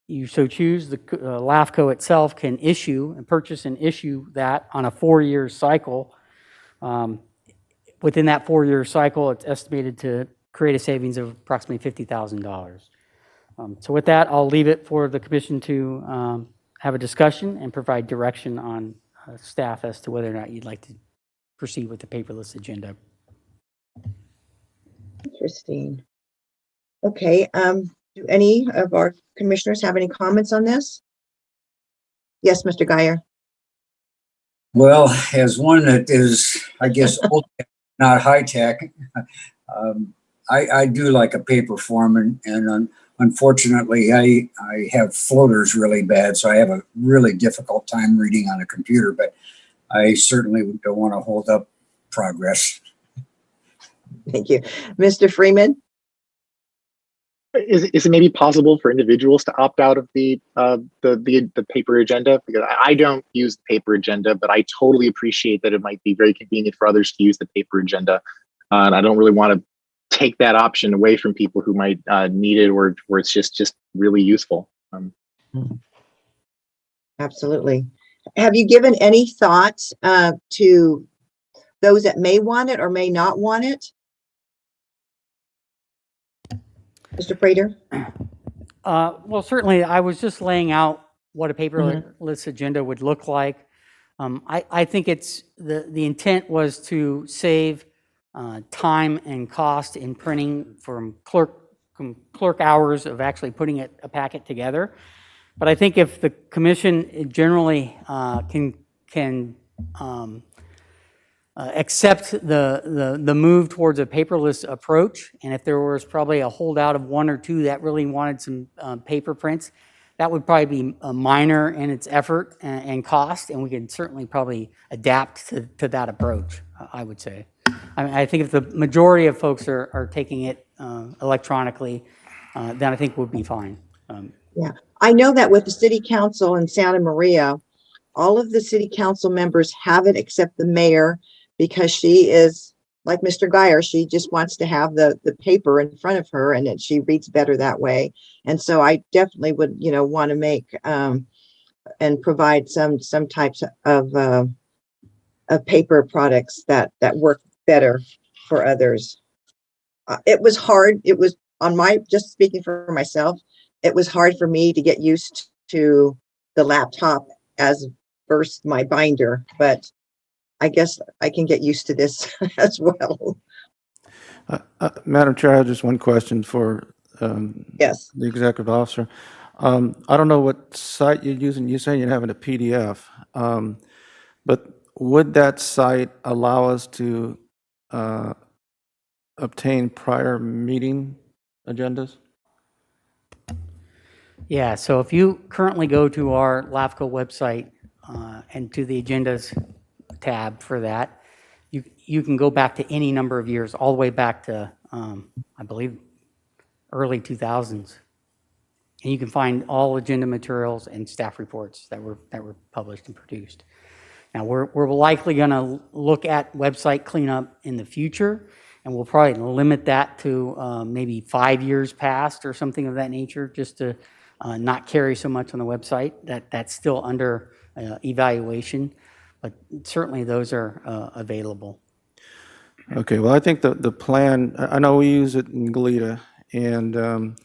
you so choose, the Lafco itself can issue and purchase and issue that on a 4-year cycle. Within that 4-year cycle, it's estimated to create a savings of approximately $50,000. So with that, I'll leave it for the commission to have a discussion and provide direction on staff as to whether or not you'd like to proceed with the paperless agenda. Interesting. Okay, do any of our commissioners have any comments on this? Yes, Mr. Guyer. Well, as one that is, I guess, old, not high tech, I do like a paper form, and unfortunately, I have floaters really bad, so I have a really difficult time reading on a computer. But I certainly don't want to hold up progress. Thank you. Mr. Freeman? Is it maybe possible for individuals to opt out of the paper agenda? Because I don't use the paper agenda, but I totally appreciate that it might be very convenient for others to use the paper agenda. And I don't really want to take that option away from people who might need it, or where it's just really useful. Absolutely. Have you given any thought to those that may want it or may not want it? Mr. Prater? Well, certainly, I was just laying out what a paperless agenda would look like. I think it's, the intent was to save time and cost in printing from clerk hours of actually putting a packet together. But I think if the commission generally can accept the move towards a paperless approach, and if there was probably a holdout of one or two that really wanted some paper prints, that would probably be minor in its effort and cost, and we can certainly probably adapt to that approach, I would say. I mean, I think if the majority of folks are taking it electronically, then I think we'll be fine. Yeah, I know that with the city council in Santa Maria, all of the city council members have it except the mayor, because she is like Mr. Guyer. She just wants to have the paper in front of her, and that she reads better that way. And so I definitely would, want to make and provide some types of paper products that work better for others. It was hard. It was just speaking for myself, it was hard for me to get used to the laptop as versus my binder, but I guess I can get used to this as well. Madam Chair, I have just one question for Yes. the executive officer. I don't know what site you're using. You're saying you're having a PDF, but would that site allow us to obtain prior meeting agendas? Yeah, so if you currently go to our Lafco website and to the agendas tab for that, you can go back to any number of years, all the way back to, I believe, early 2000s. And you can find all agenda materials and staff reports that were published and produced. Now, we're likely going to look at website cleanup in the future, and we'll probably limit that to maybe 5 years past or something of that nature, just to not carry so much on the website. That's still under evaluation, but certainly those are available. Okay, well, I think the plan, I know we use it in Goleta, and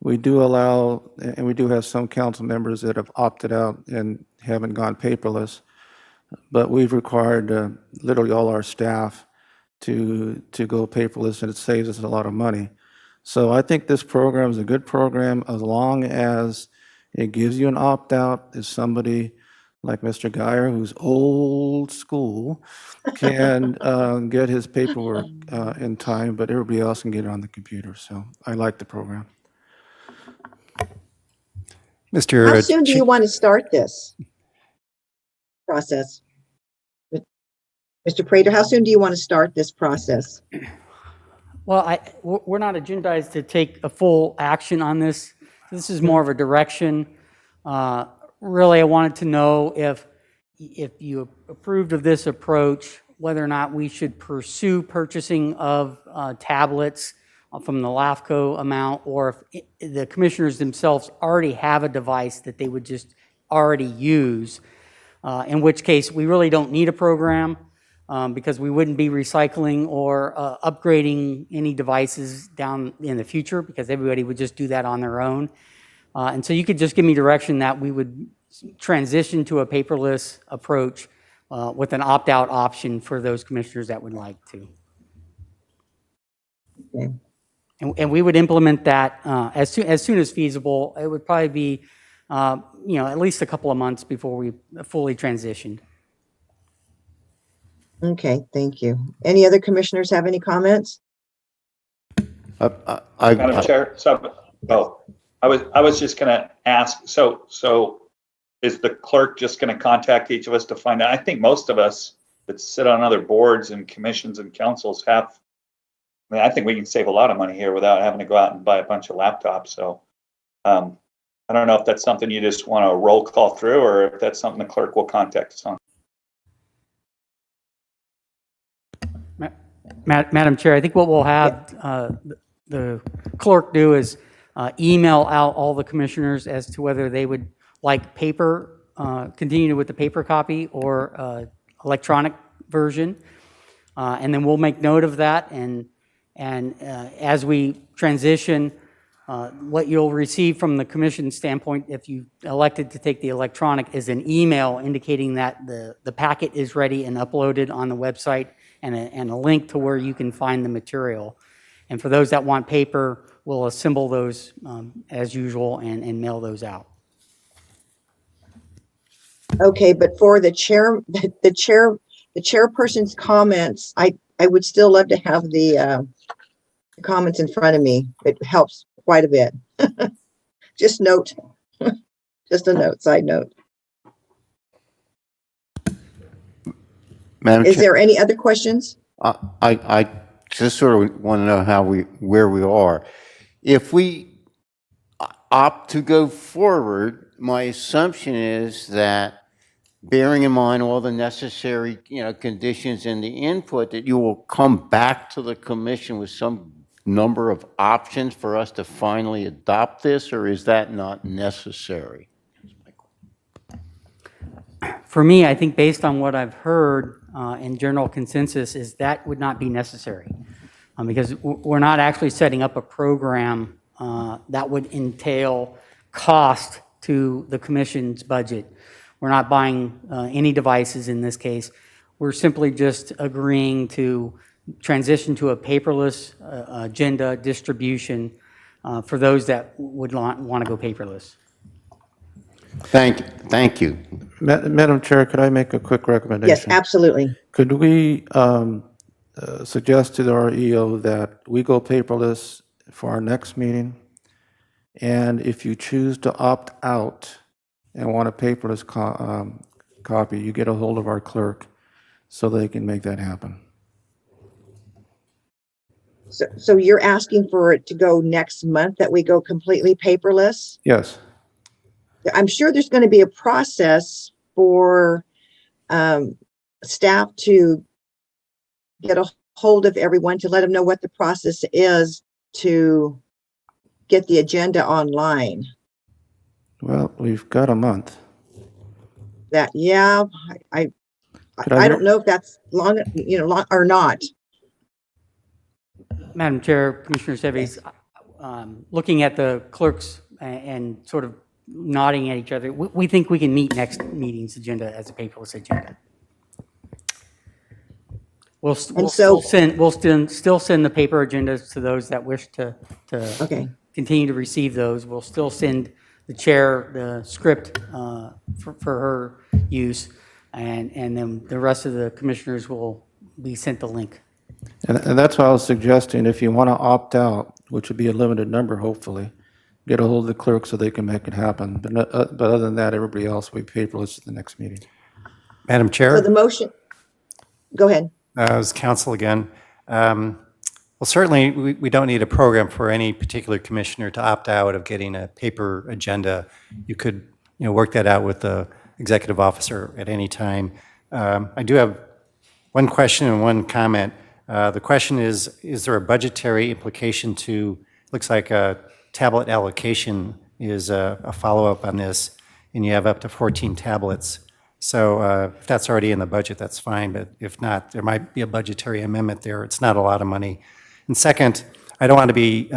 we do allow, and we do have some council members that have opted out and haven't gone paperless, but we've required literally all our staff to go paperless, and it saves us a lot of money. So I think this program is a good program as long as it gives you an opt-out. If somebody like Mr. Guyer, who's old school, can get his paperwork in time, but everybody else can get it on the computer. So I like the program. Mr. How soon do you want to start this process? Mr. Prater, how soon do you want to start this process? Well, we're not agendized to take a full action on this. This is more of a direction. Really, I wanted to know if you approved of this approach, whether or not we should pursue purchasing of tablets from the Lafco amount, or if the commissioners themselves already have a device that they would just already use, in which case we really don't need a program. Because we wouldn't be recycling or upgrading any devices down in the future, because everybody would just do that on their own. And so you could just give me direction that we would transition to a paperless approach with an opt-out option for those commissioners that would like to. Okay. And we would implement that as soon as feasible. It would probably be at least a couple of months before we fully transition. Okay, thank you. Any other commissioners have any comments? Madam Chair, I was just gonna ask, so is the clerk just gonna contact each of us to find out? I think most of us that sit on other boards and commissions and councils have, I think we can save a lot of money here without having to go out and buy a bunch of laptops, so. I don't know if that's something you just want to roll call through, or if that's something the clerk will contact us on. Madam Chair, I think what we'll have the clerk do is email out all the commissioners as to whether they would like paper, continue with the paper copy or electronic version. And then we'll make note of that. And as we transition, what you'll receive from the commission standpoint, if you elected to take the electronic, is an email indicating that the packet is ready and uploaded on the website, and a link to where you can find the material. And for those that want paper, we'll assemble those as usual and mail those out. Okay, but for the chairperson's comments, I would still love to have the comments in front of me. It helps quite a bit. Just note, just a note, side note. Madam Is Chair, there any other questions? I just sort of want to know where we are. If we opt to go forward, my assumption is that, bearing in mind all the necessary, conditions and the input, that you will come back to the commission with some number of options for us to finally adopt this, or is that not necessary? For me, I think based on what I've heard in general consensus is that would not be necessary because we're not actually setting up a program that would entail cost to the commission's budget. We're not buying any devices in this case. We're simply just agreeing to transition to a paperless agenda distribution for those that would want to go paperless. Thank you. Madam Chair, could I make a quick recommendation? Yes, absolutely. Could we suggest to the REO that we go paperless for our next meeting? And if you choose to opt out and want a paperless copy, you get a hold of our clerk so they can make that happen. So you're asking for it to go next month, that we go completely paperless? Yes. I'm sure there's going to be a process for staff to get a hold of everyone to let them know what the process is to get the agenda online. Well, we've got a month. That, yeah, I don't know if that's long, long or not. Madam Chair, Commissioner Seves, looking at the clerks and sort of nodding at each other, we think we can meet next meeting's agenda as a paperless agenda. We'll still send the paper agendas to those that wish to Okay. continue to receive those. We'll still send the chair the script for her use, and then the rest of the commissioners will be sent the link. And that's why I was suggesting, if you want to opt out, which would be a limited number, hopefully, get a hold of the clerk so they can make it happen. But other than that, everybody else will be paperless at the next meeting. Madam So Chair, the motion, go ahead. as counsel again. Well, certainly, we don't need a program for any particular commissioner to opt out of getting a paper agenda. You could, work that out with the executive officer at any time. I do have one question and one comment. The question is there a budgetary implication to, looks like a tablet allocation is a follow-up on this, and you have up to 14 tablets. So if that's already in the budget, that's fine, but if not, there might be a budgetary amendment there. It's not a lot of money. And second, I don't want to be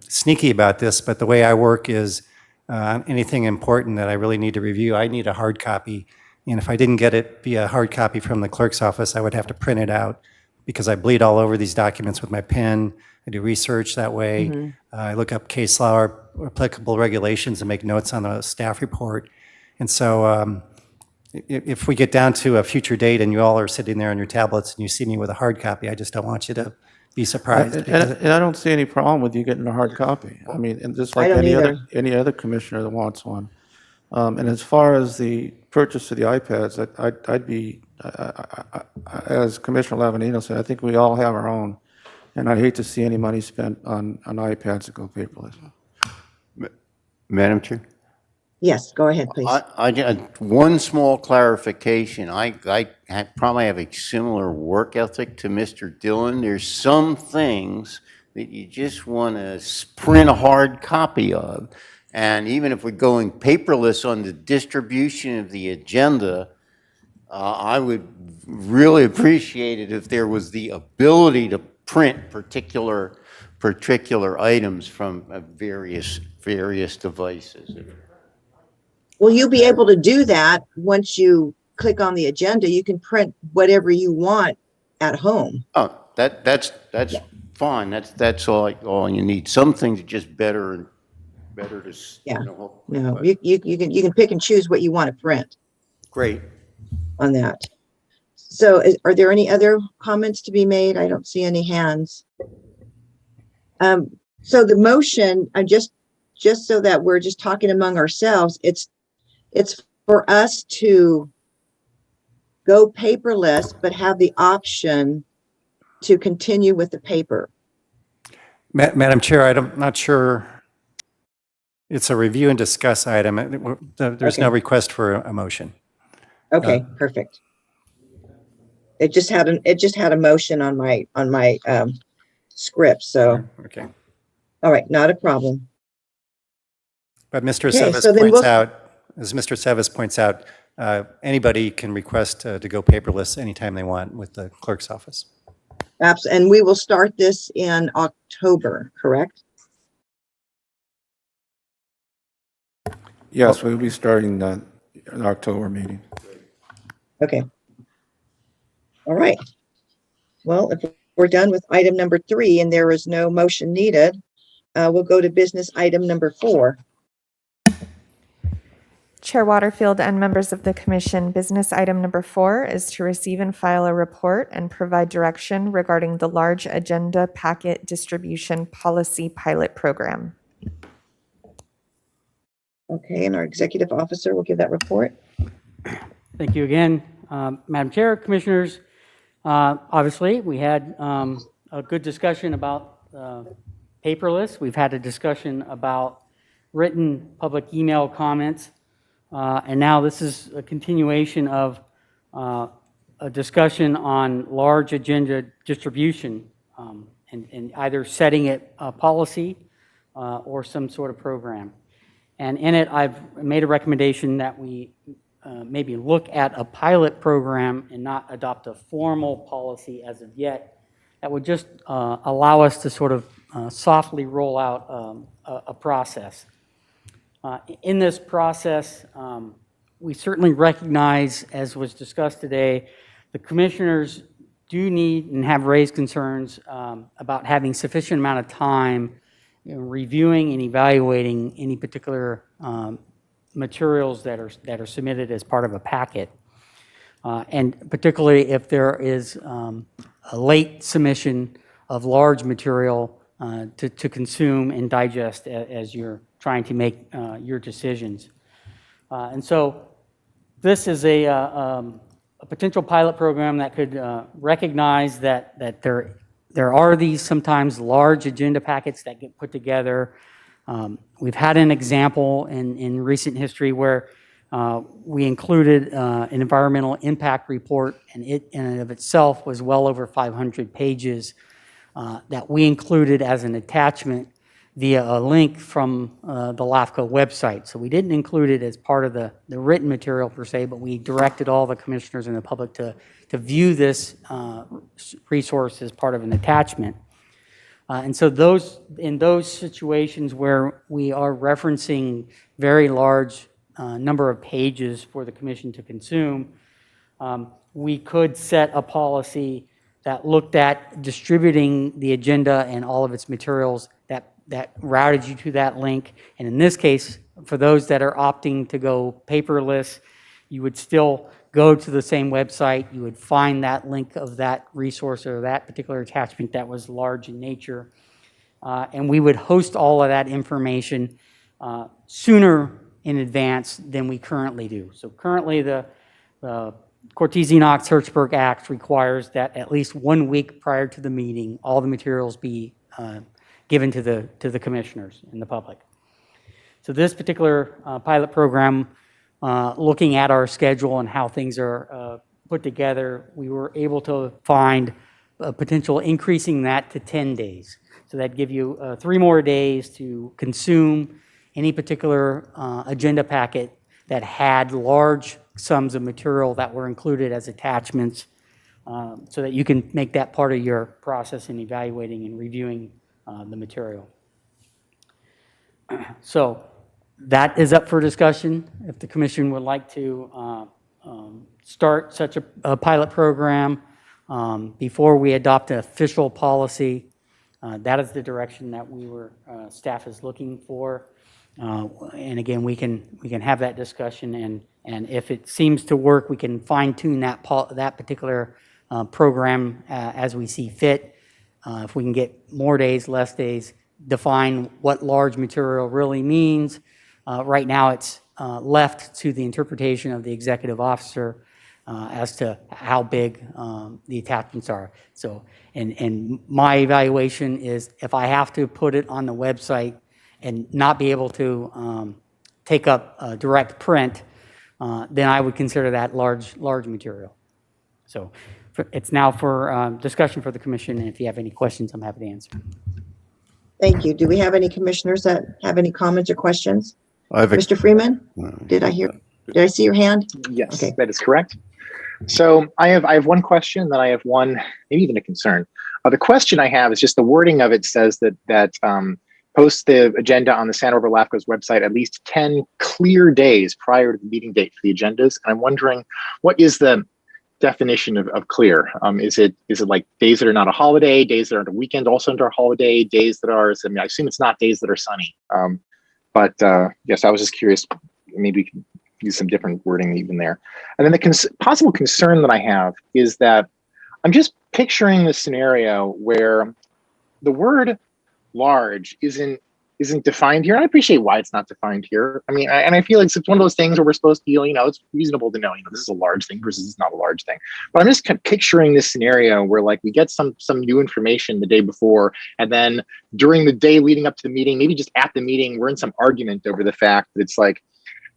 sneaky about this, but the way I work is anything important that I really need to review, I need a hard copy. And if I didn't get it via hard copy from the clerk's office, I would have to print it out because I bleed all over these documents with my pen. I do research that way. I look up case law or applicable regulations and make notes on the staff report. And so if we get down to a future date and you all are sitting there on your tablets and you see me with a hard copy, I just don't want you to be surprised. And I don't see any problem with you getting a hard copy. I mean, and just like I don't either. any other commissioner that wants one. And as far as the purchase of the iPads, I'd be, as Commissioner Lavanino said, I think we all have our own. And I'd hate to see any money spent on iPads that go paperless. Madam Chair? Yes, go ahead, please. I got one small clarification. Probably have a similar work ethic to Mr. Dillon. There's some things that you just want to print a hard copy of. And even if we're going paperless on the distribution of the agenda, I would really appreciate it if there was the ability to print particular items from various devices. Will you be able to do that once you click on the agenda? You can print whatever you want at home. Oh, that's fine. That's all you need. Some things are just better to. Yeah. You know, No, you can pick and choose what you want to print Great. on that. So are there any other comments to be made? I don't see any hands. So the motion, just so that we're just talking among ourselves, it's for us to go paperless, but have the option to continue with the paper. Madam Chair, I'm not sure. It's a review and discuss item. There's no Okay. request for a motion. Okay, perfect. It just had a motion on my script, so, Okay. all right, not a problem. But Mr. Okay, Sevis so then points we'll- out, as Mr. Sevis points out, anybody can request to go paperless anytime they want with the clerk's office. And we will start this in October, correct? Yes, we'll be starting an October meeting. Okay. All right. Well, if we're done with item number 3 and there is no motion needed, we'll go to business item number 4. Chair Waterfield and members of the commission, business item number 4 is to receive and file a report and provide direction regarding the large agenda packet distribution policy pilot program. Okay, and our executive officer will give that report. Thank you again, Madam Chair, Commissioners. Obviously, we had a good discussion about paperless. We've had a discussion about written public email comments. And now this is a continuation of a discussion on large agenda distribution and either setting it a policy or some sort of program. And in it, I've made a recommendation that we maybe look at a pilot program and not adopt a formal policy as of yet. That would just allow us to sort of softly roll out a process. In this process, we certainly recognize, as was discussed today, the commissioners do need and have raised concerns about having sufficient amount of time reviewing and evaluating any particular materials that are submitted as part of a packet. And particularly if there is a late submission of large material to consume and digest as you're trying to make your decisions. And so this is a potential pilot program that could recognize that there are these sometimes large agenda packets that get put together. We've had an example in recent history where we included an environmental impact report, and it in and of itself was well over 500 pages that we included as an attachment via a link from the Lafco website. So we didn't include it as part of the written material per se, but we directed all the commissioners and the public to view this resource as part of an attachment. And so in those situations where we are referencing very large number of pages for the commission to consume, we could set a policy that looked at distributing the agenda and all of its materials that routed you to that link. And in this case, for those that are opting to go paperless, you would still go to the same website. You would find that link of that resource or that particular attachment that was large in nature. And we would host all of that information sooner in advance than we currently do. So currently, the Cortese-Knox-Hertzberg Act requires that at least 1 week prior to the meeting, all the materials be given to the commissioners and the public. So this particular pilot program, looking at our schedule and how things are put together, we were able to find a potential increasing that to 10 days. So that'd give you 3 more days to consume any particular agenda packet that had large sums of material that were included as attachments, so that you can make that part of your process in evaluating and reviewing the material. So that is up for discussion. If the commission would like to start such a pilot program before we adopt an official policy, that is the direction that staff is looking for. And again, we can have that discussion, and if it seems to work, we can fine tune that particular program as we see fit. If we can get more days, less days, define what large material really means. Right now, it's left to the interpretation of the executive officer as to how big the attachments are. So, and my evaluation is if I have to put it on the website and not be able to take up direct print, then I would consider that large material. So it's now for discussion for the commission, and if you have any questions, I'm happy to answer. Thank you. Do we have any commissioners that have any comments or questions? I have a- Mr. Freeman, did I see your hand? Yes, Okay. that is correct. So I have one question, then I have one, maybe even a concern. The question I have is just the wording of it says that post the agenda on the Santa Barbara Lafco's website at least 10 clear days prior to the meeting date for the agendas. And I'm wondering, what is the definition of clear? Is it like days that are not a holiday, days that aren't a weekend also under a holiday, days that are, I mean, I assume it's not days that are sunny. But yes, I was just curious, maybe we can use some different wording even there. And then the possible concern that I have is that I'm just picturing this scenario where the word large isn't defined here. And I appreciate why it's not defined here. I mean, and I feel like it's one of those things where we're supposed to feel, it's reasonable to know, this is a large thing versus it's not a large thing. But I'm just kind of picturing this scenario where like we get some new information the day before, and then during the day leading up to the meeting, maybe just at the meeting, we're in some argument over the fact that it's like,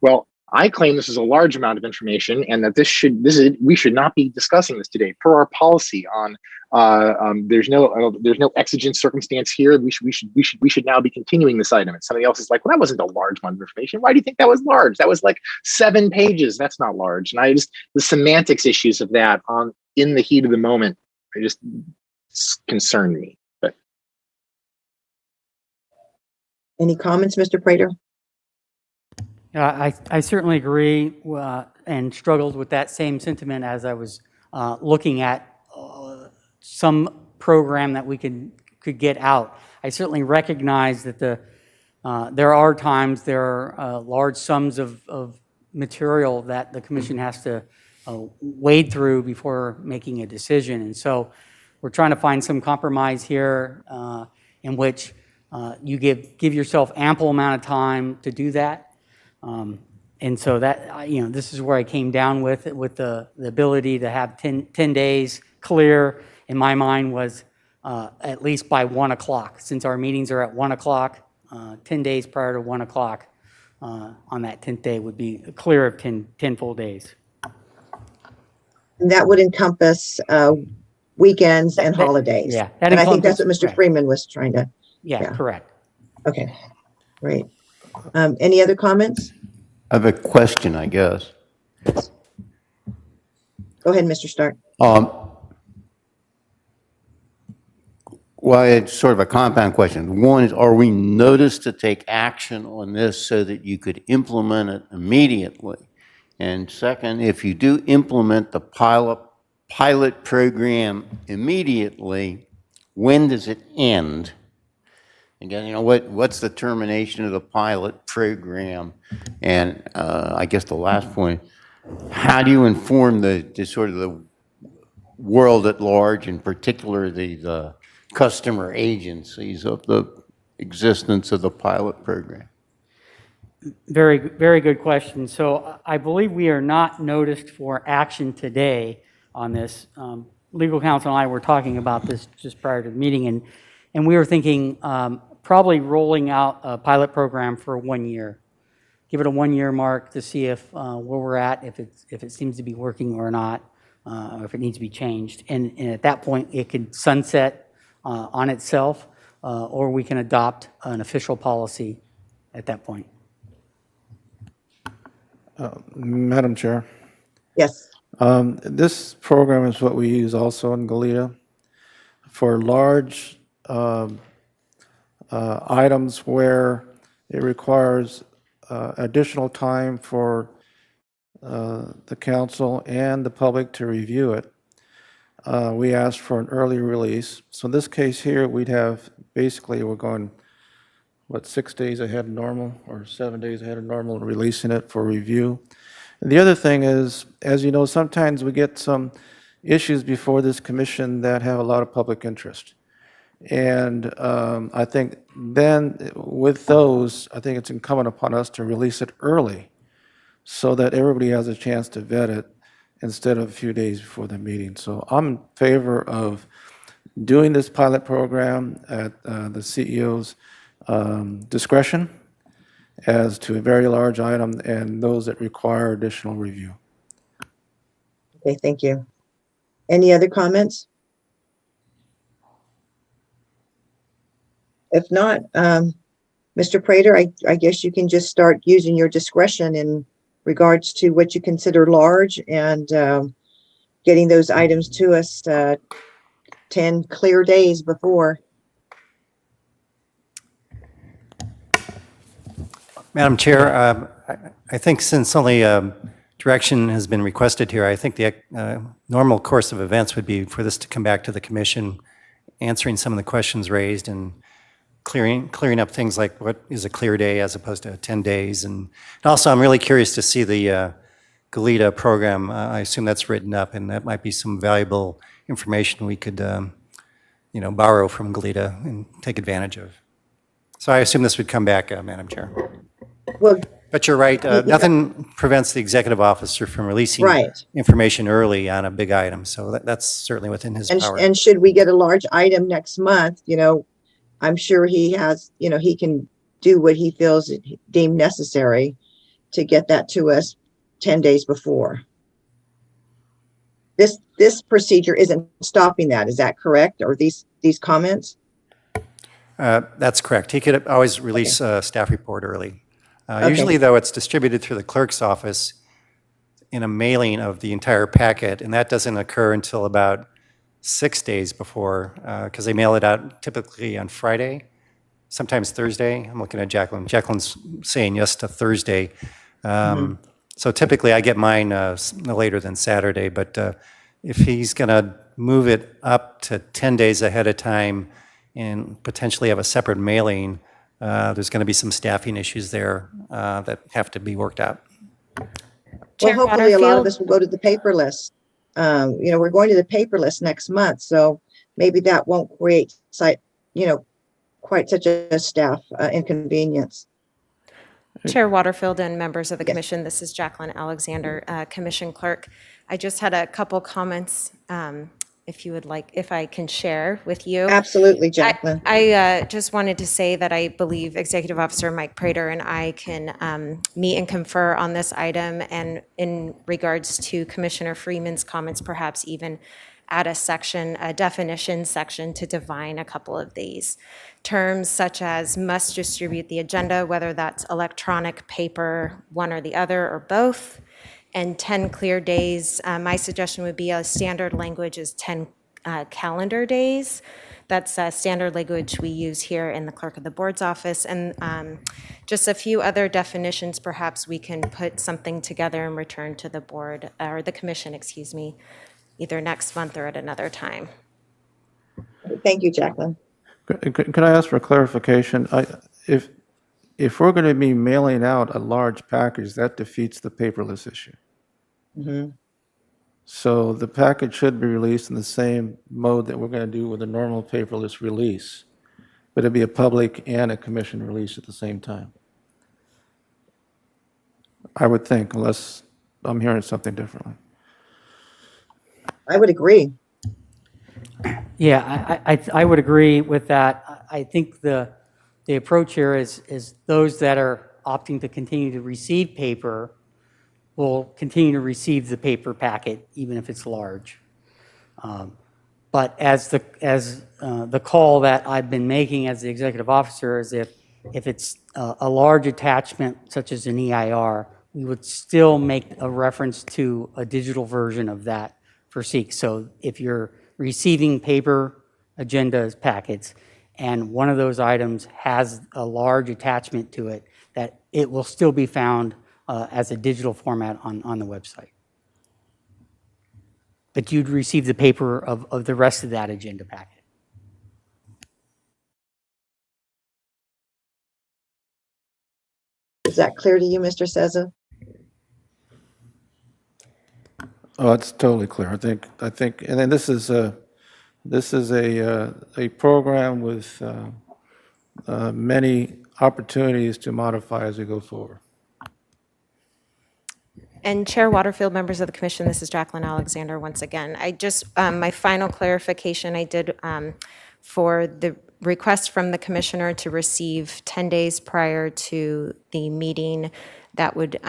well, I claim this is a large amount of information, and that we should not be discussing this today per our policy on. There's no exigent circumstance here. We should now be continuing this item. And somebody else is like, well, that wasn't a large amount of information. Why do you think that was large? That was like 7 pages. That's not large. And the semantics issues of that in the heat of the moment, just concern me. But Any comments, Mr. Prater? I certainly agree and struggled with that same sentiment as I was looking at some program that we could get out. I certainly recognize that there are times there are large sums of material that the commission has to wade through before making a decision. And so we're trying to find some compromise here in which you give yourself ample amount of time to do that. And so that, this is where I came down with the ability to have 10 days clear in my mind was at least by 1 o'clock. Since our meetings are at 1 o'clock, 10 days prior to 1 o'clock on that 10th day would be clear of 10 full days. And that would encompass weekends and holidays. Yeah. And I think that's what Mr. Correct. Freeman was trying to. Yeah, correct. Okay, great. Any other comments? I have a question, I guess. Go ahead, Mr. Stark. Well, it's sort of a compound question. One is, are we noticed to take action on this so that you could implement it immediately? And second, if you do implement the pilot program immediately, when does it end? Again, what's the termination of the pilot program? And I guess the last point, how do you inform the sort of the world at large, in particular the customer agencies, of the existence of the pilot program? Very, very good question. So I believe we are not noticed for action today on this. Legal counsel and I were talking about this just prior to the meeting, and we were thinking probably rolling out a pilot program for 1 year. Give it a 1-year mark to see if where we're at, if it seems to be working or not, or if it needs to be changed. And at that point, it could sunset on itself, or we can adopt an official policy at that point. Madam Chair, Yes. this program is what we use also in Goleta for large items where it requires additional time for the council and the public to review it. We asked for an early release. So in this case here, we'd have, basically, we're going, 6 days ahead of normal or 7 days ahead of normal, releasing it for review. And the other thing is, as you know, sometimes we get some issues before this commission that have a lot of public interest. And I think then with those, I think it's incumbent upon us to release it early so that everybody has a chance to vet it instead of a few days before the meeting. So I'm in favor of doing this pilot program at the CEO's discretion as to a very large item and those that require additional review. Okay, thank you. Any other comments? If not, Mr. Prater, I guess you can just start using your discretion in regards to what you consider large and getting those items to us 10 clear days before. Madam Chair, I think since only direction has been requested here, I think the normal course of events would be for this to come back to the commission, answering some of the questions raised and clearing up things like what is a clear day as opposed to 10 days. And also, I'm really curious to see the Goleta program. I assume that's written up, and that might be some valuable information we could, borrow from Goleta and take advantage of. So I assume this would come back, Madam Chair. Well, But you're right, nothing prevents the executive officer from releasing Right. information early on a big item, so that's certainly within his power. and should we get a large item next month, I'm sure he has, he can do what he feels deemed necessary to get that to us 10 days before. This procedure isn't stopping that. Is that correct? Or these comments? That's correct. He could always release a staff report early. Okay. Usually, though, it's distributed through the clerk's office in a mailing of the entire packet, and that doesn't occur until about 6 days before, because they mail it out typically on Friday, sometimes Thursday. I'm looking at Jacqueline. Jacqueline's saying yes to Thursday. So typically, I get mine no later than Saturday, but if he's going to move it up to 10 days ahead of time and potentially have a separate mailing, there's going to be some staffing issues there that have to be worked out. Well, Chair hopefully a lot of Butterfield. us will go to the paperless. We're going to the paperless next month, so maybe that won't create quite such a staff inconvenience. Chair Waterfield and members of the Yes. commission, this is Jacqueline Alexander, Commission Clerk. I just had a couple comments, if I can share with you. Absolutely, Jacqueline. I just wanted to say that I believe Executive Officer Mike Prater and I can meet and confer on this item, and in regards to Commissioner Freeman's comments, perhaps even add a definition section to define a couple of these terms, such as must distribute the agenda, whether that's electronic, paper, one or the other, or both, and 10 clear days. My suggestion would be a standard language is 10 calendar days. That's standard language we use here in the Clerk of the Board's office. And just a few other definitions, perhaps we can put something together and return to the board, or the commission, excuse me, either next month or at another time. Thank you, Jacqueline. Could I ask for clarification? If we're going to be mailing out a large package, that defeats the paperless issue. Mhm. So the package should be released in the same mode that we're going to do with a normal paperless release, but it'd be a public and a commission release at the same time. I would think, unless I'm hearing something differently. I would agree. Yeah, I would agree with that. I think the approach here is those that are opting to continue to receive paper will continue to receive the paper packet, even if it's large. But as the call that I've been making as the executive officer is if it's a large attachment such as an EIR, we would still make a reference to a digital version of that for SEEK. So if you're receiving paper agendas packets and one of those items has a large attachment to it, that it will still be found as a digital format on the website. But you'd receive the paper of the rest of that agenda packet. Is that clear to you, Mr. Seza? Oh, it's totally clear. I think, and then this is a program with many opportunities to modify as we go forward. And Chair Waterfield, members of the commission, this is Jacqueline Alexander once again. I just, my final clarification I did for the request from the commissioner to receive 10 days prior to the meeting, that would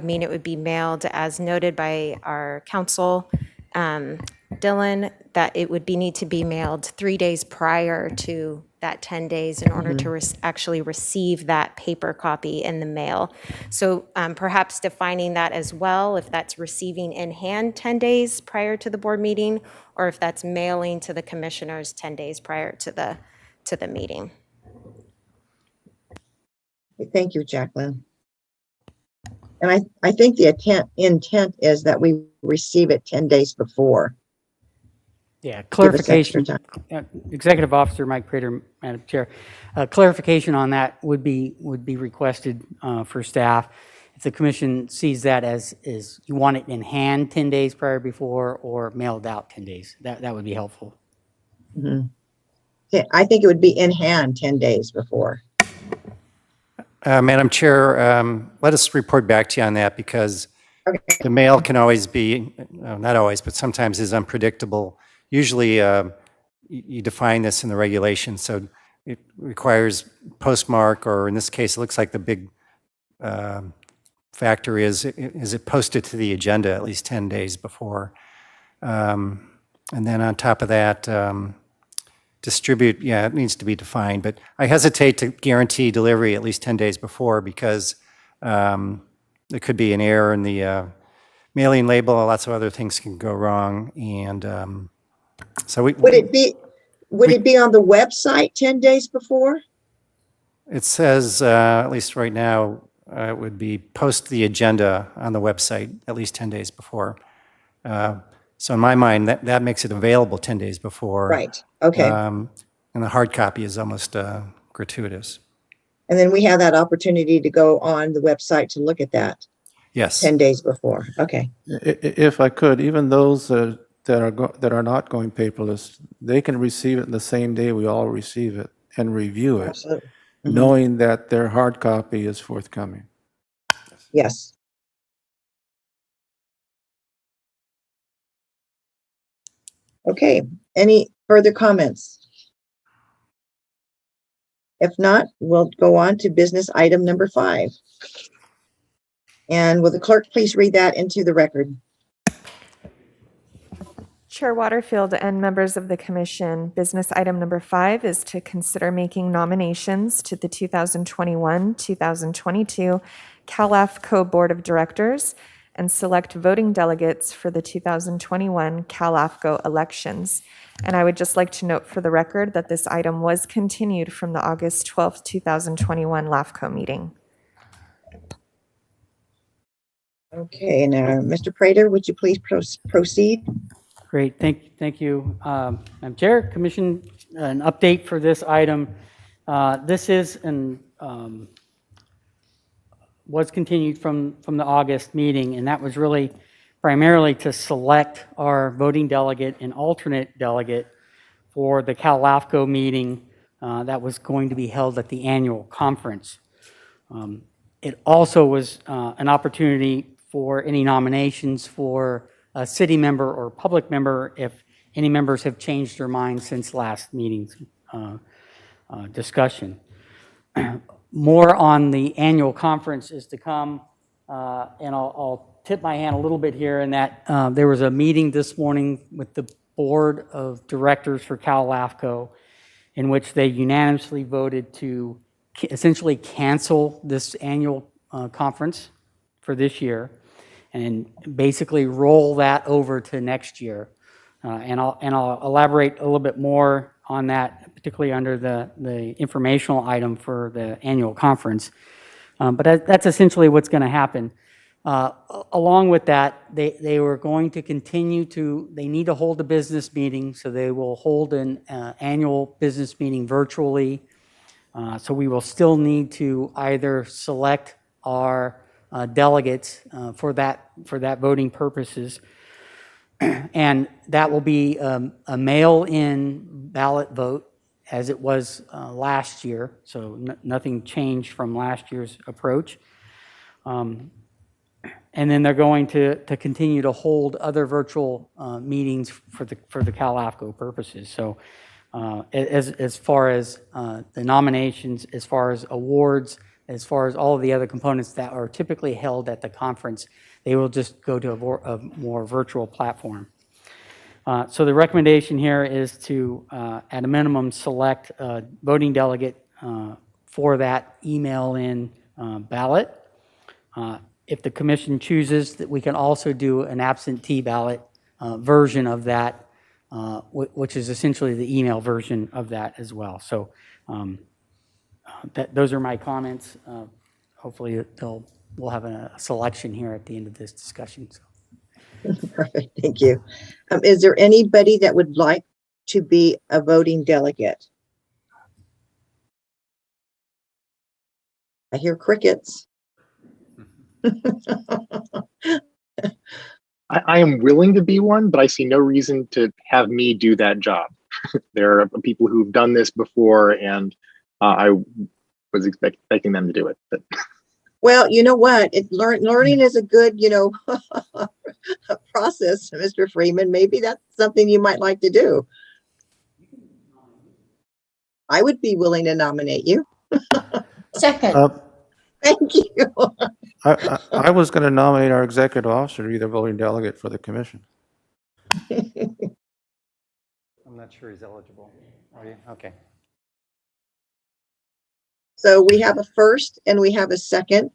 mean it would be mailed as noted by our counsel, Dylan, that it would need to be mailed 3 days prior to that 10 days in order to actually receive that paper copy in the mail. So perhaps defining that as well, if that's receiving in hand 10 days prior to the board meeting, or if that's mailing to the commissioners 10 days prior to the meeting. Thank you, Jacqueline. And I think the intent is that we receive it 10 days before. Yeah, Give us extra clarification. time. Executive Officer Mike Prater, Madam Chair, clarification on that would be requested for staff. If the commission sees that as you want it in hand 10 days prior before or mailed out 10 days, that would be helpful. Mhm. Yeah, I think it would be in hand 10 days before. Madam Chair, let us report back to you on that because Okay. the mail can always be, not always, but sometimes is unpredictable. Usually you define this in the regulations, so it requires postmark, or in this case, it looks like the big factor is it posted to the agenda at least 10 days before? And then on top of that, distribute, yeah, it needs to be defined, but I hesitate to guarantee delivery at least 10 days before because there could be an error in the mailing label, lots of other things can go wrong, and so Would it be on the website 10 days before? it says, at least right now, it would be post the agenda on the website at least 10 days before. So in my mind, that makes it available 10 days before. Right, okay. And the hard copy is almost gratuitous. And then we have that opportunity to go on the website to look at that Yes. 10 days before. Okay. If I could, even those that are not going paperless, they can receive it in the same day we all receive it and review it, Absolutely. knowing that their hard copy is forthcoming. Yes. Okay, any further comments? If not, we'll go on to business item number 5. And will the clerk please read that into the record? Chair Waterfield and members of the commission, business item number 5 is to consider making nominations to the 2021-2022 Lafco Board of Directors and select voting delegates for the 2021 Lafco elections. And I would just like to note for the record that this item was continued from the August 12th, 2021 Lafco meeting. Okay, now, Mr. Prater, would you please proceed? Great, thank you, Madam Chair, Commission, an update for this item. This is was continued from the August meeting, and that was really primarily to select our voting delegate and alternate delegate for the Cal Lafco meeting that was going to be held at the annual conference. It also was an opportunity for any nominations for a city member or public member if any members have changed their minds since last meeting's discussion. More on the annual conference is to come, and I'll tip my hand a little bit here in that there was a meeting this morning with the board of directors for Cal Lafco in which they unanimously voted to essentially cancel this annual conference for this year and basically roll that over to next year. And I'll elaborate a little bit more on that, particularly under the informational item for the annual conference. But that's essentially what's going to happen. Along with that, they were going to continue they need to hold a business meeting, so they will hold an annual business meeting virtually. So we will still need to either select our delegates for that voting purposes, and that will be a mail-in ballot vote as it was last year. So nothing changed from last year's approach. And then they're going to continue to hold other virtual meetings for the Cal Lafco purposes. So as far as the nominations, as far as awards, as far as all of the other components that are typically held at the conference, they will just go to a more virtual platform. So the recommendation here is to, at a minimum, select a voting delegate for that email-in ballot. If the commission chooses, that we can also do an absentee ballot version of that, which is essentially the email version of that as well. So those are my comments. Hopefully we'll have a selection here at the end of this discussion. So. Perfect, thank you. Is there anybody that would like to be a voting delegate? I hear crickets. I am willing to be one, but I see no reason to have me do that job. There are people who've done this before, and I was expecting them to do it. But Well, you know what? Learning is a good, process, Mr. Freeman. Maybe that's something you might like to do. I would be willing to nominate you. Second, Thank you. I was going to nominate our executive officer to be the voting delegate for the commission. I'm not sure he's eligible. Are you? Okay. So we have a first and we have a second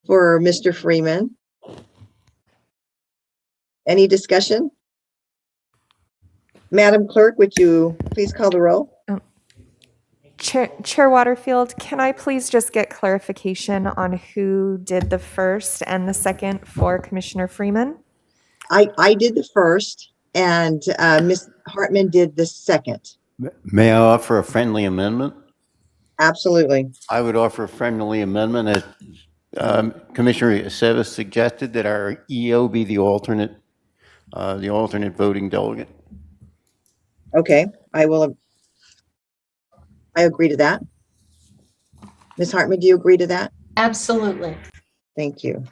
for Mr. Freeman. Any discussion? Madam Clerk, would you please call the roll? Chair Waterfield, can I please just get clarification on who did the first and the second for Commissioner Freeman? I did the first and Ms. Hartman did the second. May I offer a friendly amendment? Absolutely. I would offer a friendly amendment as Commissioner Aceves suggested that our EO be the alternate voting delegate. Okay, I agree to that. Ms. Hartman, do you agree to that? absolutely. Thank you.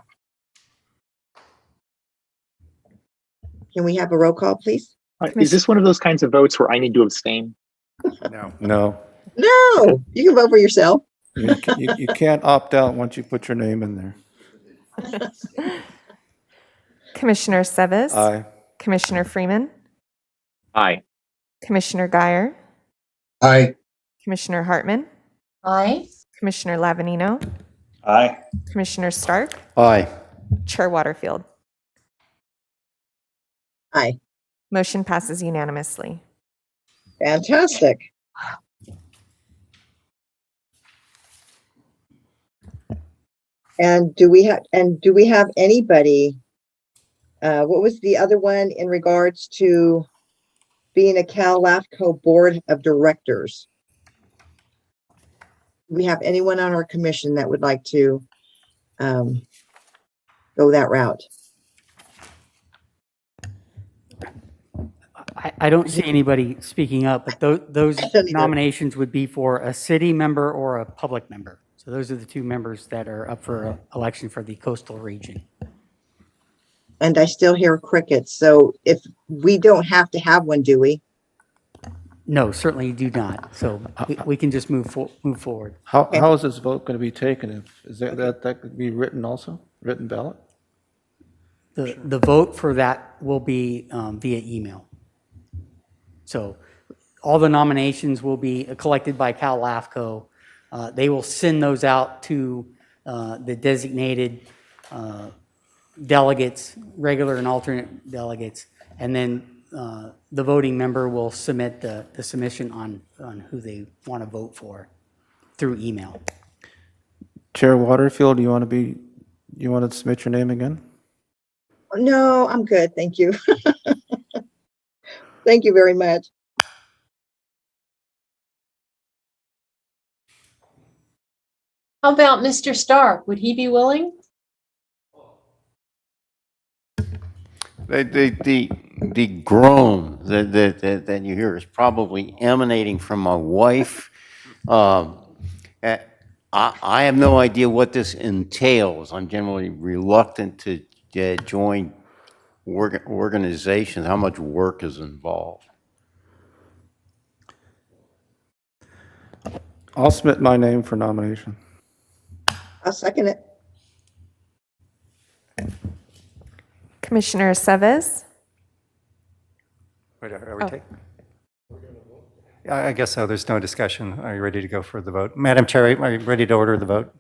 Can we have a roll call, please? is this one of those kinds of votes where I need to abstain? No, No, you can vote for yourself. you can't opt out once you put your name in there. Commissioner Seves? Aye. Commissioner Freeman? Aye. Commissioner Guyer? Aye. Commissioner Hartman? Aye. Commissioner Lavanino? Aye. Commissioner Stark? Aye. Chair Waterfield? Aye. Motion passes unanimously. Fantastic. And do we have anybody? What was the other one in regards to being a Cal Lafco Board of Directors. We have anyone on our commission that would like to go that route? I don't see anybody speaking up, but those I don't either. nominations would be for a city member or a public member. So those are the two members that are up for election for the coastal region. And I still hear crickets. So if we don't have to have one, do we? No, certainly do not. So we can just move forward. How is this vote going to be taken? Is that could be written also, written ballot? The vote for that will be via email. So all the nominations will be collected by Cal Lafco. They will send those out to the designated delegates, regular and alternate delegates, and then the voting member will submit the submission on who they want to vote for through email. Chair Waterfield, you want to submit your name again? No, I'm good. Thank you. Thank you very much. How about Mr. Stark? Would he be willing? The groan that you hear is probably emanating from my wife. I have no idea what this entails. I'm generally reluctant to join organizations. How much work is involved? I'll submit my name for nomination. I'll second it. Commissioner Seves? Wait, are we taking? I guess so. There's no discussion. Are you ready to go for the vote? Madam Chair, are you ready to order the vote?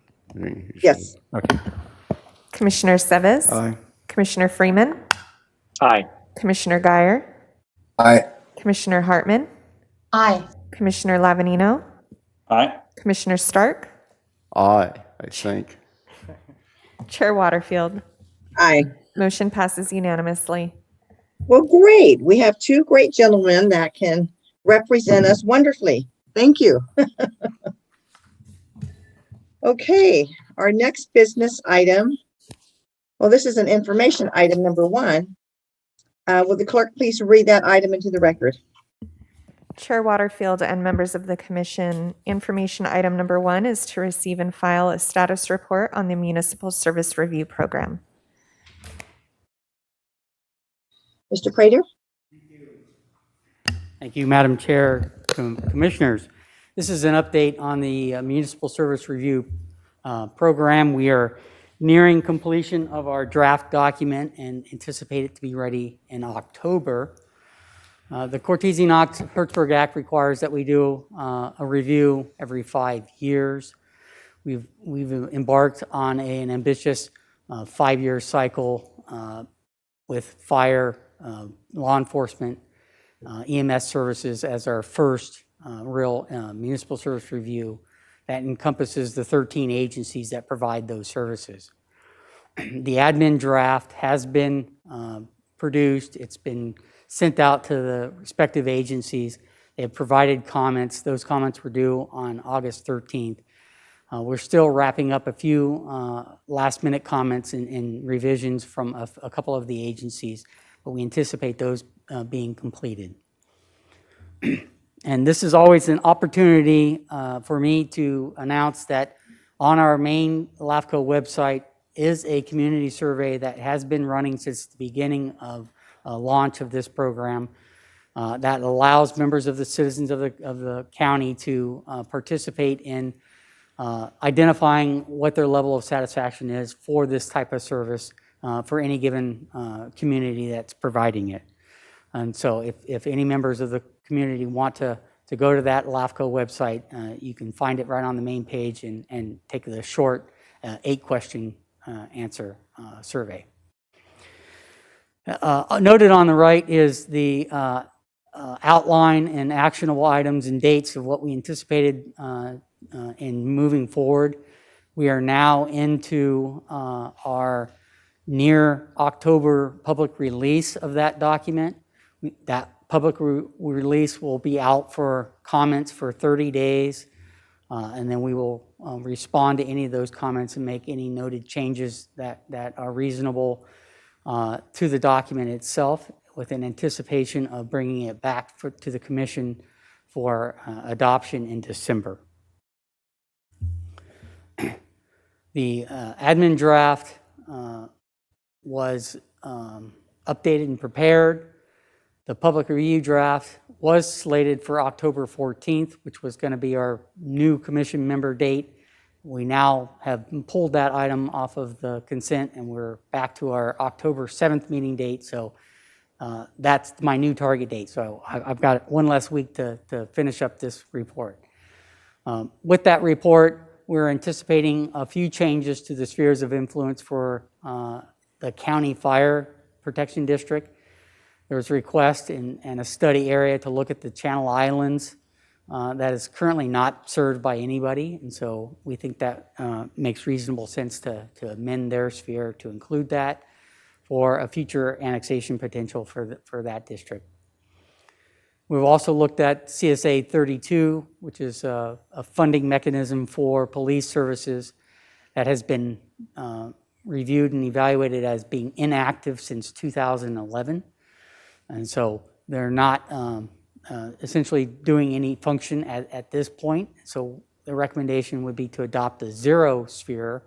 Yes. Okay. Commissioner Seves? Aye. Commissioner Freeman? Aye. Commissioner Guyer? Aye. Commissioner Hartman? Aye. Commissioner Lavanino? Aye. Commissioner Stark? Aye, I think. Chair Waterfield? Aye. Motion passes unanimously. Well, great. We have two great gentlemen that can represent us wonderfully. Thank you. Okay, our next business item. Well, this is an information item, number 1. Will the clerk please read that item into the record? Chair Waterfield and members of the commission, information item number 1 is to receive and file a status report on the Municipal Service Review Program. Mr. Prater? Thank you, Madam Chair, Commissioners. This is an update on the Municipal Service Review Program. We are nearing completion of our draft document and anticipate it to be ready in October. The Cortese-Knox-Hertzberg Act requires that we do a review every 5 years. We've embarked on an ambitious 5-year cycle with fire, law enforcement, EMS services as our first real municipal service review that encompasses the 13 agencies that provide those services. The admin draft has been produced. It's been sent out to the respective agencies. They have provided comments. Those comments were due on August 13th. We're still wrapping up a few last-minute comments and revisions from a couple of the agencies, but we anticipate those being completed. And this is always an opportunity for me to announce that on our main Lafco website is a community survey that has been running since the beginning of launch of this program that allows members of the citizens of the county to participate in identifying what their level of satisfaction is for this type of service for any given community that's providing it. And so if any members of the community want to go to that Lafco website, you can find it right on the main page and take the short 8-question answer survey. Noted on the right is the outline and actionable items and dates of what we anticipated in moving forward. We are now into our near October public release of that document. That public release will be out for comments for 30 days. And then we will respond to any of those comments and make any noted changes that are reasonable to the document itself, with an anticipation of bringing it back to the commission for adoption in December. The admin draft was updated and prepared. The public review draft was slated for October 14th, which was going to be our new commission member date. We now have pulled that item off of the consent, and we're back to our October 7th meeting date. So that's my new target date. So I've got one less week to finish up this report. With that report, we're anticipating a few changes to the spheres of influence for the county fire protection district. There was a request and a study area to look at the Channel Islands that is currently not served by anybody. And so we think that makes reasonable sense to amend their sphere to include that for a future annexation potential for that district. We've also looked at CSA 32, which is a funding mechanism for police services that has been reviewed and evaluated as being inactive since 2011. And so they're not essentially doing any function at this point. So the recommendation would be to adopt a zero sphere,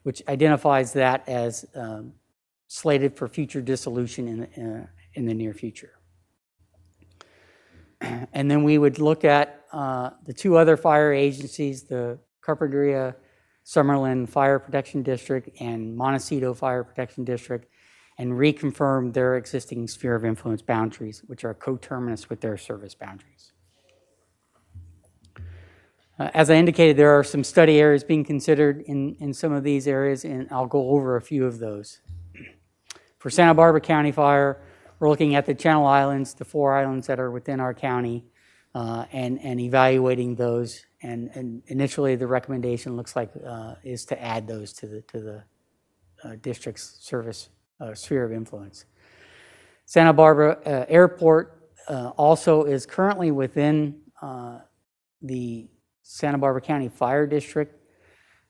which identifies that as slated for future dissolution in the near future. And then we would look at the two other fire agencies, the Carpinteria Summerlin Fire Protection District and Montecito Fire Protection District, and reconfirm their existing sphere of influence boundaries, which are coterminous with their service boundaries. As I indicated, there are some study areas being considered in some of these areas, and I'll go over a few of those. For Santa Barbara County Fire, we're looking at the Channel Islands, the 4 islands that are within our county, and evaluating those. And initially, the recommendation looks like is to add those to the district's service sphere of influence. Santa Barbara Airport also is currently within the Santa Barbara County Fire District,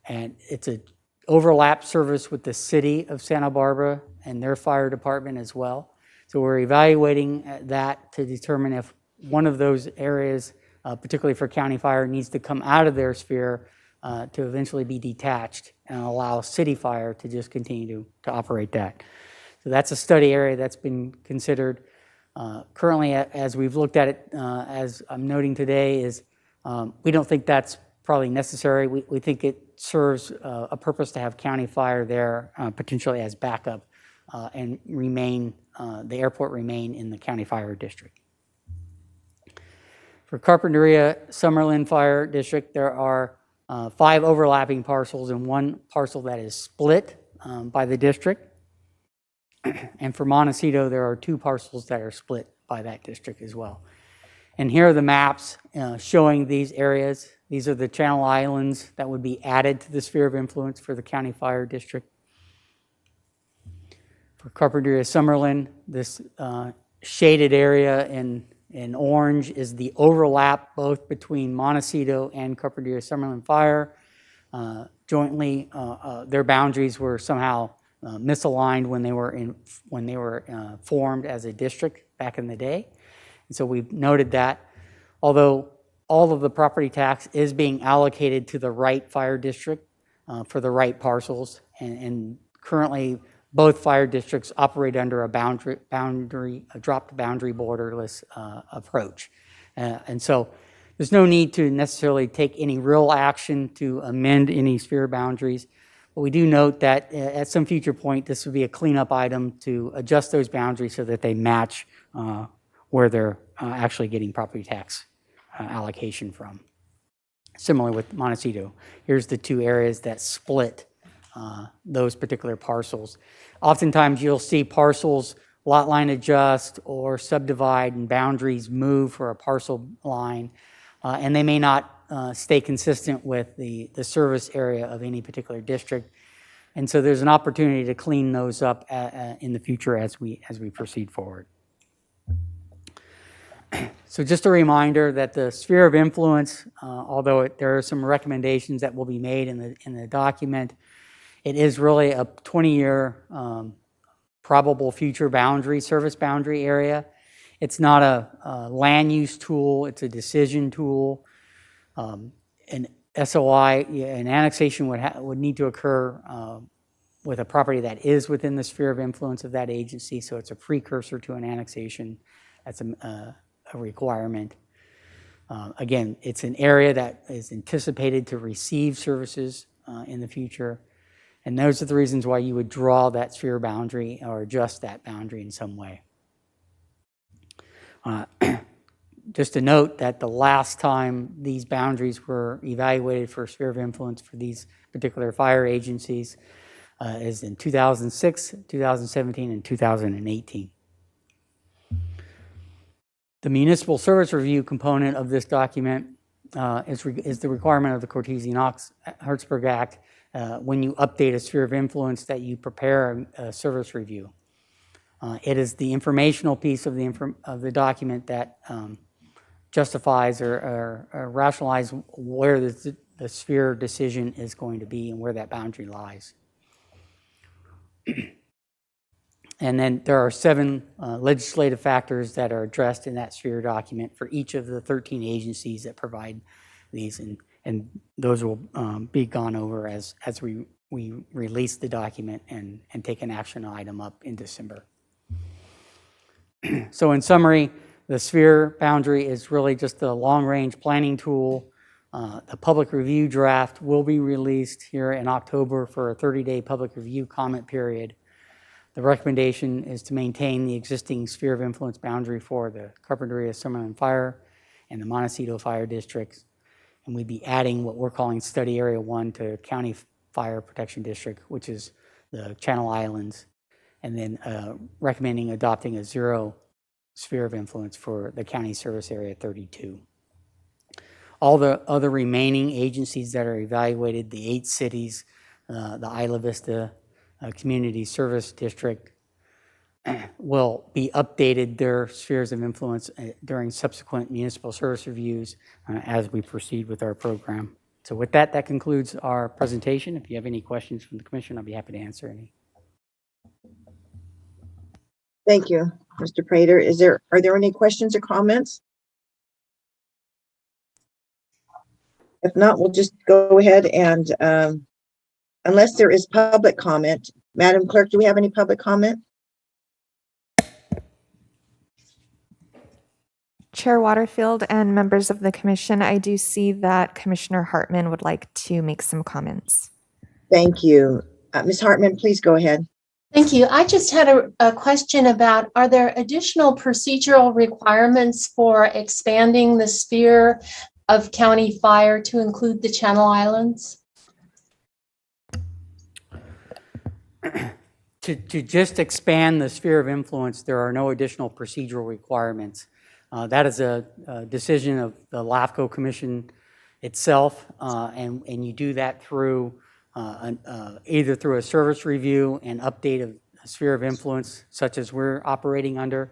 and it's an overlap service with the city of Santa Barbara and their fire department as well. So we're evaluating that to determine if one of those areas, particularly for county fire, needs to come out of their sphere to eventually be detached and allow city fire to just continue to operate that. So that's a study area that's been considered. Currently, as we've looked at it, as I'm noting today, is we don't think that's probably necessary. We think it serves a purpose to have county fire there, potentially as backup, and the airport remain in the county fire district. For Carpinteria Summerlin Fire District, there are 5 overlapping parcels and 1 parcel that is split by the district. And for Montecito, there are 2 parcels that are split by that district as well. And here are the maps showing these areas. These are the Channel Islands that would be added to the sphere of influence for the county fire district. For Carpinteria Summerlin, this shaded area in orange is the overlap both between Montecito and Carpinteria Summerlin Fire. Jointly, their boundaries were somehow misaligned when they were formed as a district back in the day. And so we've noted that, although all of the property tax is being allocated to the right fire district for the right parcels, and currently both fire districts operate under a dropped boundary borderless approach. And so there's no need to necessarily take any real action to amend any sphere boundaries. But we do note that at some future point, this would be a cleanup item to adjust those boundaries so that they match where they're actually getting property tax allocation from. Similar with Montecito. Here's the 2 areas that split those particular parcels. Oftentimes you'll see parcels lot line adjust or subdivide and boundaries move for a parcel line, and they may not stay consistent with the service area of any particular district. And so there's an opportunity to clean those up in the future as we proceed forward. So just a reminder that the sphere of influence, although there are some recommendations that will be made in the document, it is really a 20-year probable future boundary, service boundary area. It's not a land use tool, it's a decision tool. An SOI, an annexation would need to occur with a property that is within the sphere of influence of that agency, so it's a precursor to an annexation. That's a requirement. Again, it's an area that is anticipated to receive services in the future, and those are the reasons why you would draw that sphere boundary or adjust that boundary in some way. Just to note that the last time these boundaries were evaluated for sphere of influence for these particular fire agencies is in 2006, 2017, and 2018. The municipal service review component of this document is the requirement of the Cortese-Knox-Hertzberg Act when you update a sphere of influence that you prepare a service review. It is the informational piece of the document that justifies or rationalizes where the sphere decision is going to be and where that boundary lies. And then there are 7 legislative factors that are addressed in that sphere document for each of the 13 agencies that provide these, and those will be gone over as we release the document and take an action item up in December. So in summary, the sphere boundary is really just a long-range planning tool. The public review draft will be released here in October for a 30-day public review comment period. The recommendation is to maintain the existing sphere of influence boundary for the Carpinteria-Summerlin Fire and the Montecito Fire Districts. And we'd be adding what we're calling Study Area 1 to County Fire Protection District, which is the Channel Islands, and then recommending adopting a 0 sphere of influence for the County Service Area 32. All the other remaining agencies that are evaluated, the 8 cities, the Isla Vista Community Service District, will be updated their spheres of influence during subsequent municipal service reviews as we proceed with our program. So with that, that concludes our presentation. If you have any questions from the commission, I'll be happy to answer any. Thank you, Mr. Prater. Are there any questions or comments? If not, we'll just go ahead and, unless there is public comment, Madam Clerk, do we have any public comment? Chair Waterfield and members of the commission, I do see that Commissioner Hartman would like to make some comments. Thank you. Ms. Hartman, please go ahead. Thank you. I just had a question about, are there additional procedural requirements for expanding the sphere of county fire to include the Channel Islands? To just expand the sphere of influence, there are no additional procedural requirements. That is a decision of the Lafco Commission itself, and you do that through either through a service review and update of a sphere of influence, such as we're operating under,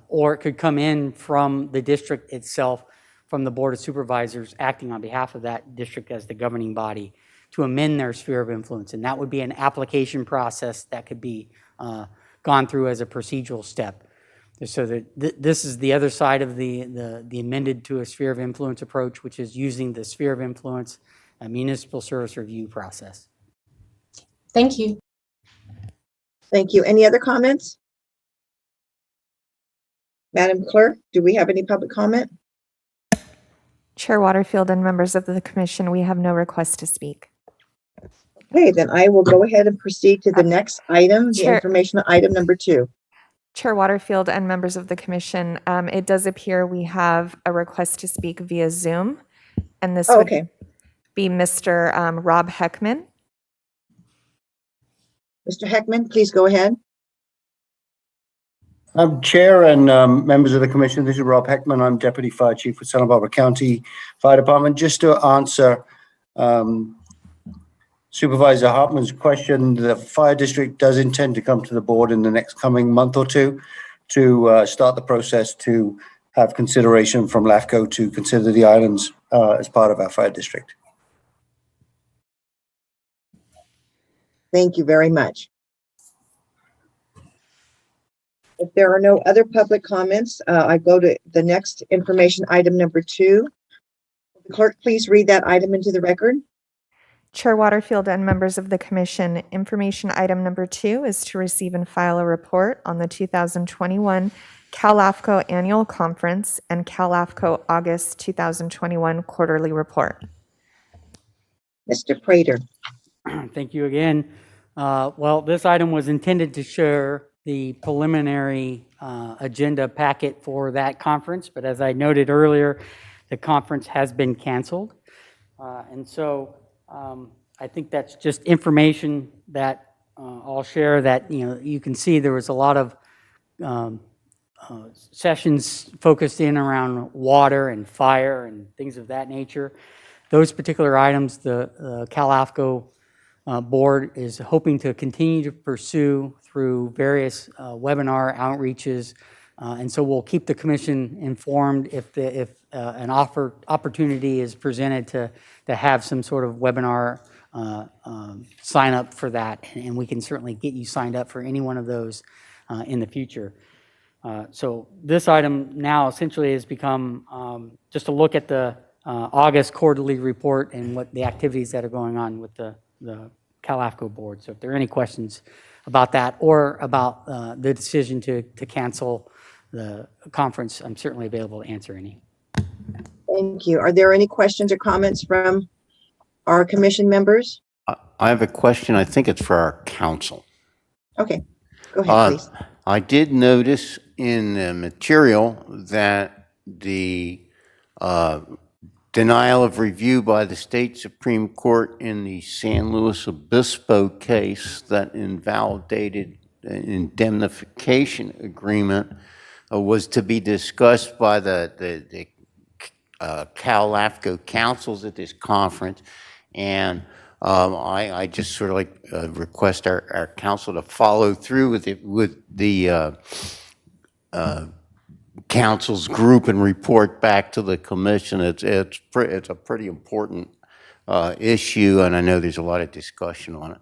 or it could come in from the district itself, from the Board of Supervisors acting on behalf of that district as the governing body to amend their sphere of influence. And that would be an application process that could be gone through as a procedural step. So that this is the other side of the amended to a sphere of influence approach, which is using the sphere of influence municipal service review process. Thank you. Thank you. Any other comments? Madam Clerk, do we have any public comment? Chair Waterfield and members of the commission, we have no request to speak. Okay, then I will go ahead and proceed to the next item, the Chair- information item number 2. Chair Waterfield and members of the commission, it does appear we have a request to speak via Zoom, and this Oh, would okay. be Mr. Rob Heckman. Mr. Heckman, please go ahead. Chair and members of the commission, this is Rob Heckman. I'm Deputy Fire Chief for Santa Barbara County Fire Department. Just to answer Supervisor Hartman's question, the fire district does intend to come to the board in the next coming month or two to start the process to have consideration from Lafco to consider the islands as part of our fire district. Thank you very much. If there are no other public comments, I go to the next information item number 2. Will the clerk please read that item into the record? Chair Waterfield and members of the commission, information item number 2 is to receive and file a report on the 2021 Lafco Annual Conference and Lafco August 2021 Quarterly Report. Mr. Prater. Thank you again. Well, this item was intended to share the preliminary agenda packet for that conference, but as I noted earlier, the conference has been canceled. And so I think that's just information that I'll share that, you can see there was a lot of sessions focused in around water and fire and things of that nature. Those particular items, the Lafco board is hoping to continue to pursue through various webinar outreaches. And so we'll keep the commission informed if an opportunity is presented to have some sort of webinar sign up for that. And we can certainly get you signed up for any one of those in the future. So this item now essentially has become just a look at the August quarterly report and what the activities that are going on with the Lafco board. So if there are any questions about that or about the decision to cancel the conference, I'm certainly available to answer any. Thank you. Are there any questions or comments from our commission members? I have a question. I think it's for our council. Okay, go ahead, please. I did notice in the material that the denial of review by the state Supreme Court in the San Luis Obispo case that invalidated an indemnification agreement was to be discussed by the Lafco councils at this conference. And I just sort of like request our council to follow through with the council's group and report back to the commission. It's a pretty important issue, and I know there's a lot of discussion on it.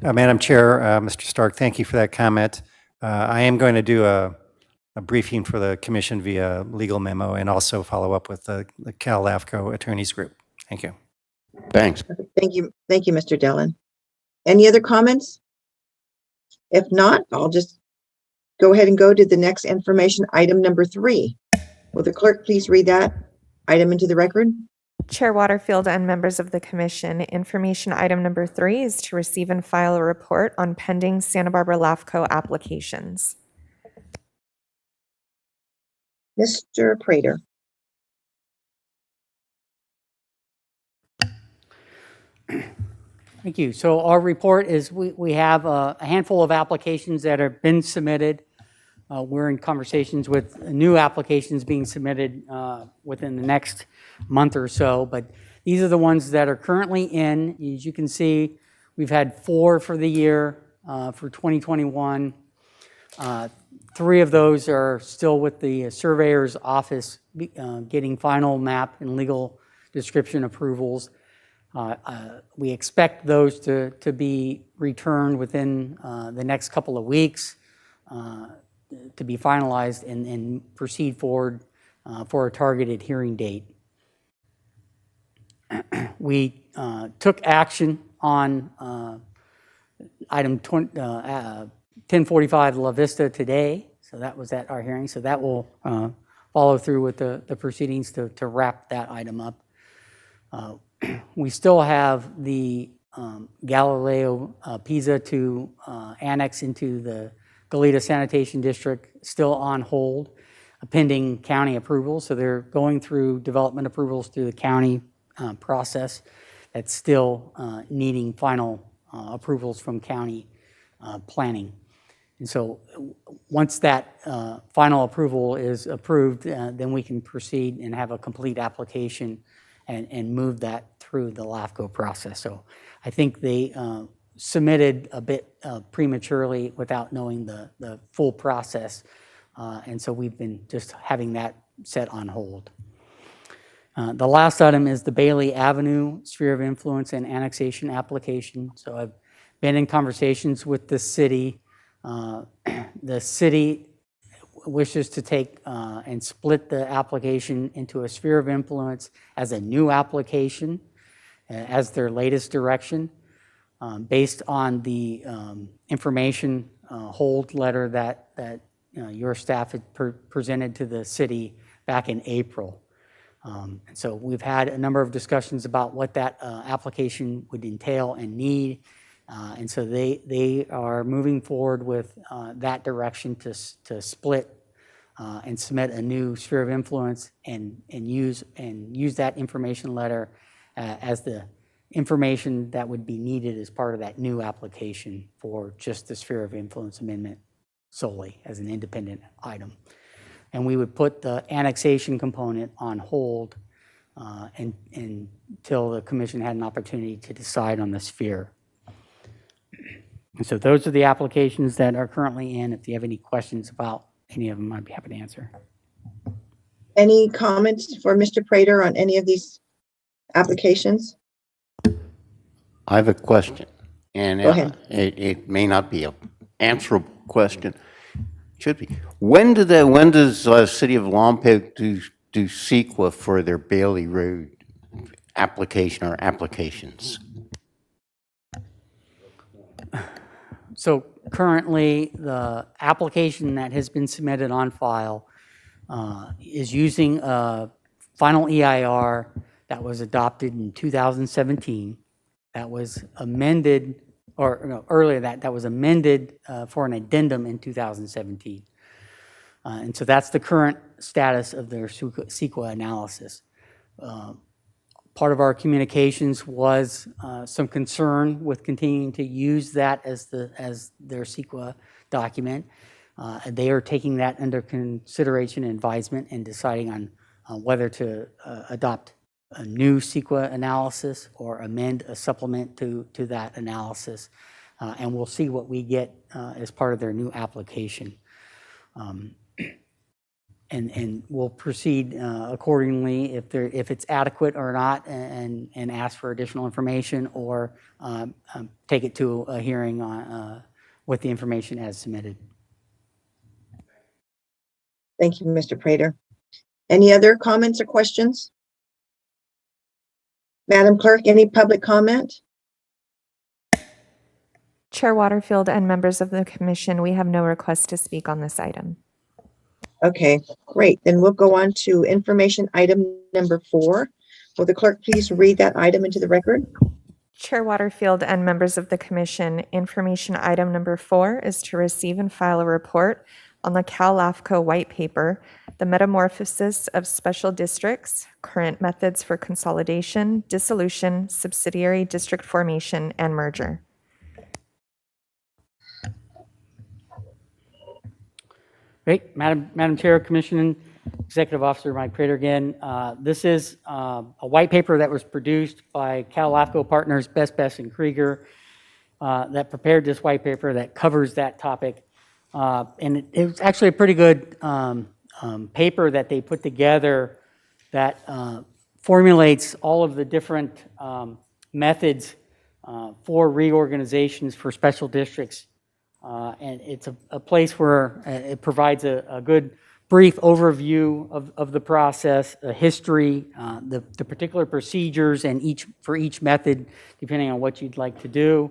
Madam Chair, Mr. Stark, thank you for that comment. I am going to do a briefing for the commission via legal memo and also follow up with the Lafco attorneys group. Thank you. Thanks. Thank you, Mr. Dillon. Any other comments? If not, I'll just go ahead and go to the next information item number 3. Will the clerk please read that item into the record? Chair Waterfield and members of the commission, information item number 3 is to receive and file a report on pending Santa Barbara Lafco applications. Mr. Prater. Thank you. So our report is we have a handful of applications that have been submitted. We're in conversations with new applications being submitted within the next month or so, but these are the ones that are currently in. As you can see, we've had 4 for the year for 2021. 3 of those are still with the surveyor's office getting final map and legal description approvals. We expect those to be returned within the next couple of weeks to be finalized and proceed forward for a targeted hearing date. We took action on item 1045 La Vista today, so that was at our hearing. So that will follow through with the proceedings to wrap that item up. We still have the Galileo Pisa to annex into the Goleta Sanitation District still on hold, pending county approval. So they're going through development approvals through the county process. That's still needing final approvals from county planning. And so once that final approval is approved, then we can proceed and have a complete application and move that through the Lafco process. So I think they submitted a bit prematurely without knowing the full process. And so we've been just having that set on hold. The last item is the Bayley Avenue Sphere of Influence and Annexation application. So I've been in conversations with the city. The city wishes to take and split the application into a sphere of influence as a new application, as their latest direction, based on the information hold letter that your staff had presented to the city back in April. So we've had a number of discussions about what that application would entail and need. And so they are moving forward with that direction to split and submit a new sphere of influence and use that information letter as the information that would be needed as part of that new application for just the sphere of influence amendment solely as an independent item. And we would put the annexation component on hold until the commission had an opportunity to decide on the sphere. And so those are the applications that are currently in. If you have any questions about any of them, I'd be happy to answer. Any comments for Mr. Prater on any of these applications? I have a question, and Go ahead. it may not be an answerable question. Should be. When does City of Lompoc do CEQA for their Bayley Road application or applications? So currently, the application that has been submitted on file is using a final EIR that was adopted in 2017, that was amended, or no, earlier that was amended for an addendum in 2017. And so that's the current status of their CEQA analysis. Part of our communications was some concern with continuing to use that as their CEQA document. They are taking that under consideration and advisement and deciding on whether to adopt a new CEQA analysis or amend a supplement to that analysis. And we'll see what we get as part of their new application. And we'll proceed accordingly if it's adequate or not, and ask for additional information, or take it to a hearing on with the information as submitted. Thank you, Mr. Prater. Any other comments or questions? Madam Clerk, any public comment? Chair Waterfield and members of the commission, we have no request to speak on this item. Okay, great. Then we'll go on to information item number 4. Will the clerk please read that item into the record? Chair Waterfield and members of the commission, information item number 4 is to receive and file a report on the Lafco white paper, the metamorphosis of special districts, current methods for consolidation, dissolution, subsidiary district formation, and merger. Great. Madam Chair, Commission, Executive Officer Mike Prater again. This is a white paper that was produced by Lafco partners Best and Krieger that prepared this white paper that covers that topic. And it was actually a pretty good paper that they put together that formulates all of the different methods for reorganizations for special districts. And it's a place where it provides a good brief overview of the process, a history, the particular procedures and for each method, depending on what you'd like to do,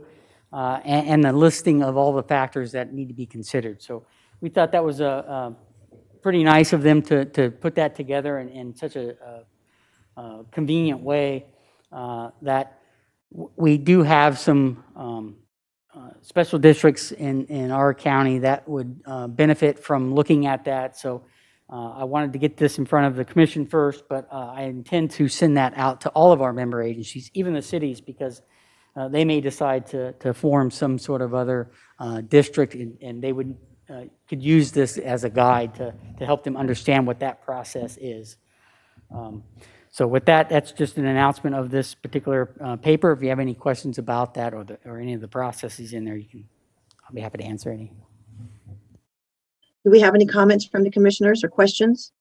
and the listing of all the factors that need to be considered. So we thought that was pretty nice of them to put that together in such a convenient way that we do have some special districts in our county that would benefit from looking at that. So I wanted to get this in front of the commission first, but I intend to send that out to all of our member agencies, even the cities, because they may decide to form some sort of other district, and they could use this as a guide to help them understand what that process is. So with that, that's just an announcement of this particular paper. If you have any questions about that or any of the processes in there, I'll be happy to answer any. Do we have any comments from the commissioners or questions?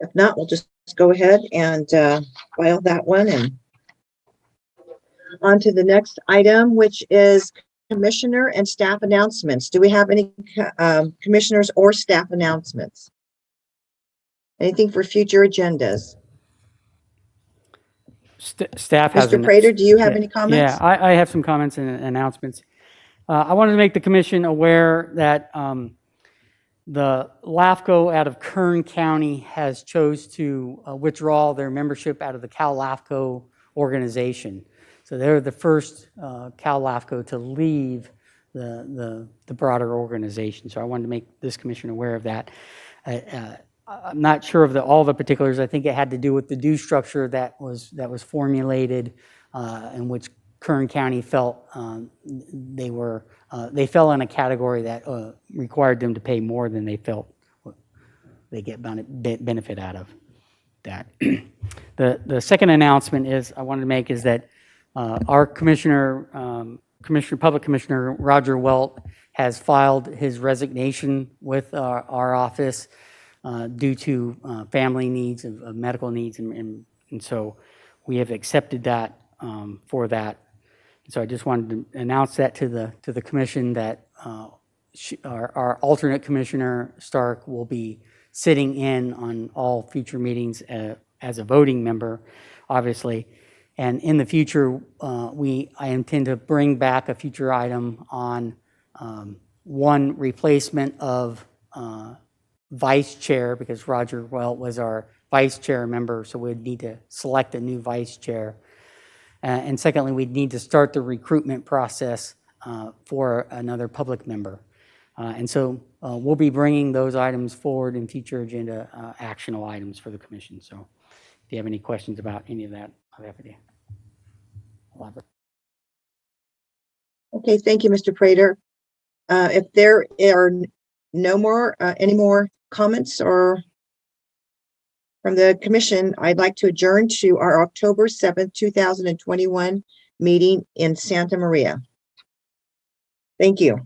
If not, we'll just go ahead and file that one and on to the next item, which is commissioner and staff announcements. Do we have any commissioners or staff announcements? Anything for future agendas? Staff has. Mr. Prater, do you have any comments? Yeah, I have some comments and announcements. I wanted to make the commission aware that the Lafco out of Kern County has chose to withdraw their membership out of the Cal Lafco organization. So they're the first Cal Lafco to leave the broader organization. So I wanted to make this commission aware of that. I'm not sure of all the particulars. I think it had to do with the due structure that was formulated, in which Kern County felt they fell in a category that required them to pay more than they felt they get benefit out of that. The second announcement I wanted to make is that our Public Commissioner Roger Welt has filed his resignation with our office due to family needs, of medical needs, and so we have accepted that for that. So I just wanted to announce that to the commission that our alternate commissioner Stark will be sitting in on all future meetings as a voting member, obviously. And in the future, I intend to bring back a future item on one replacement of vice chair, because Roger Welt was our vice chair member, so we'd need to select a new vice chair. And secondly, we'd need to start the recruitment process for another public member. And so we'll be bringing those items forward in future agenda actionable items for the commission. So if you have any questions about any of that, I'll be happy to elaborate. Okay, thank you, Mr. Prater. If there are any more comments or from the commission, I'd like to adjourn to our October 7th, 2021 meeting in Santa Maria. Thank you.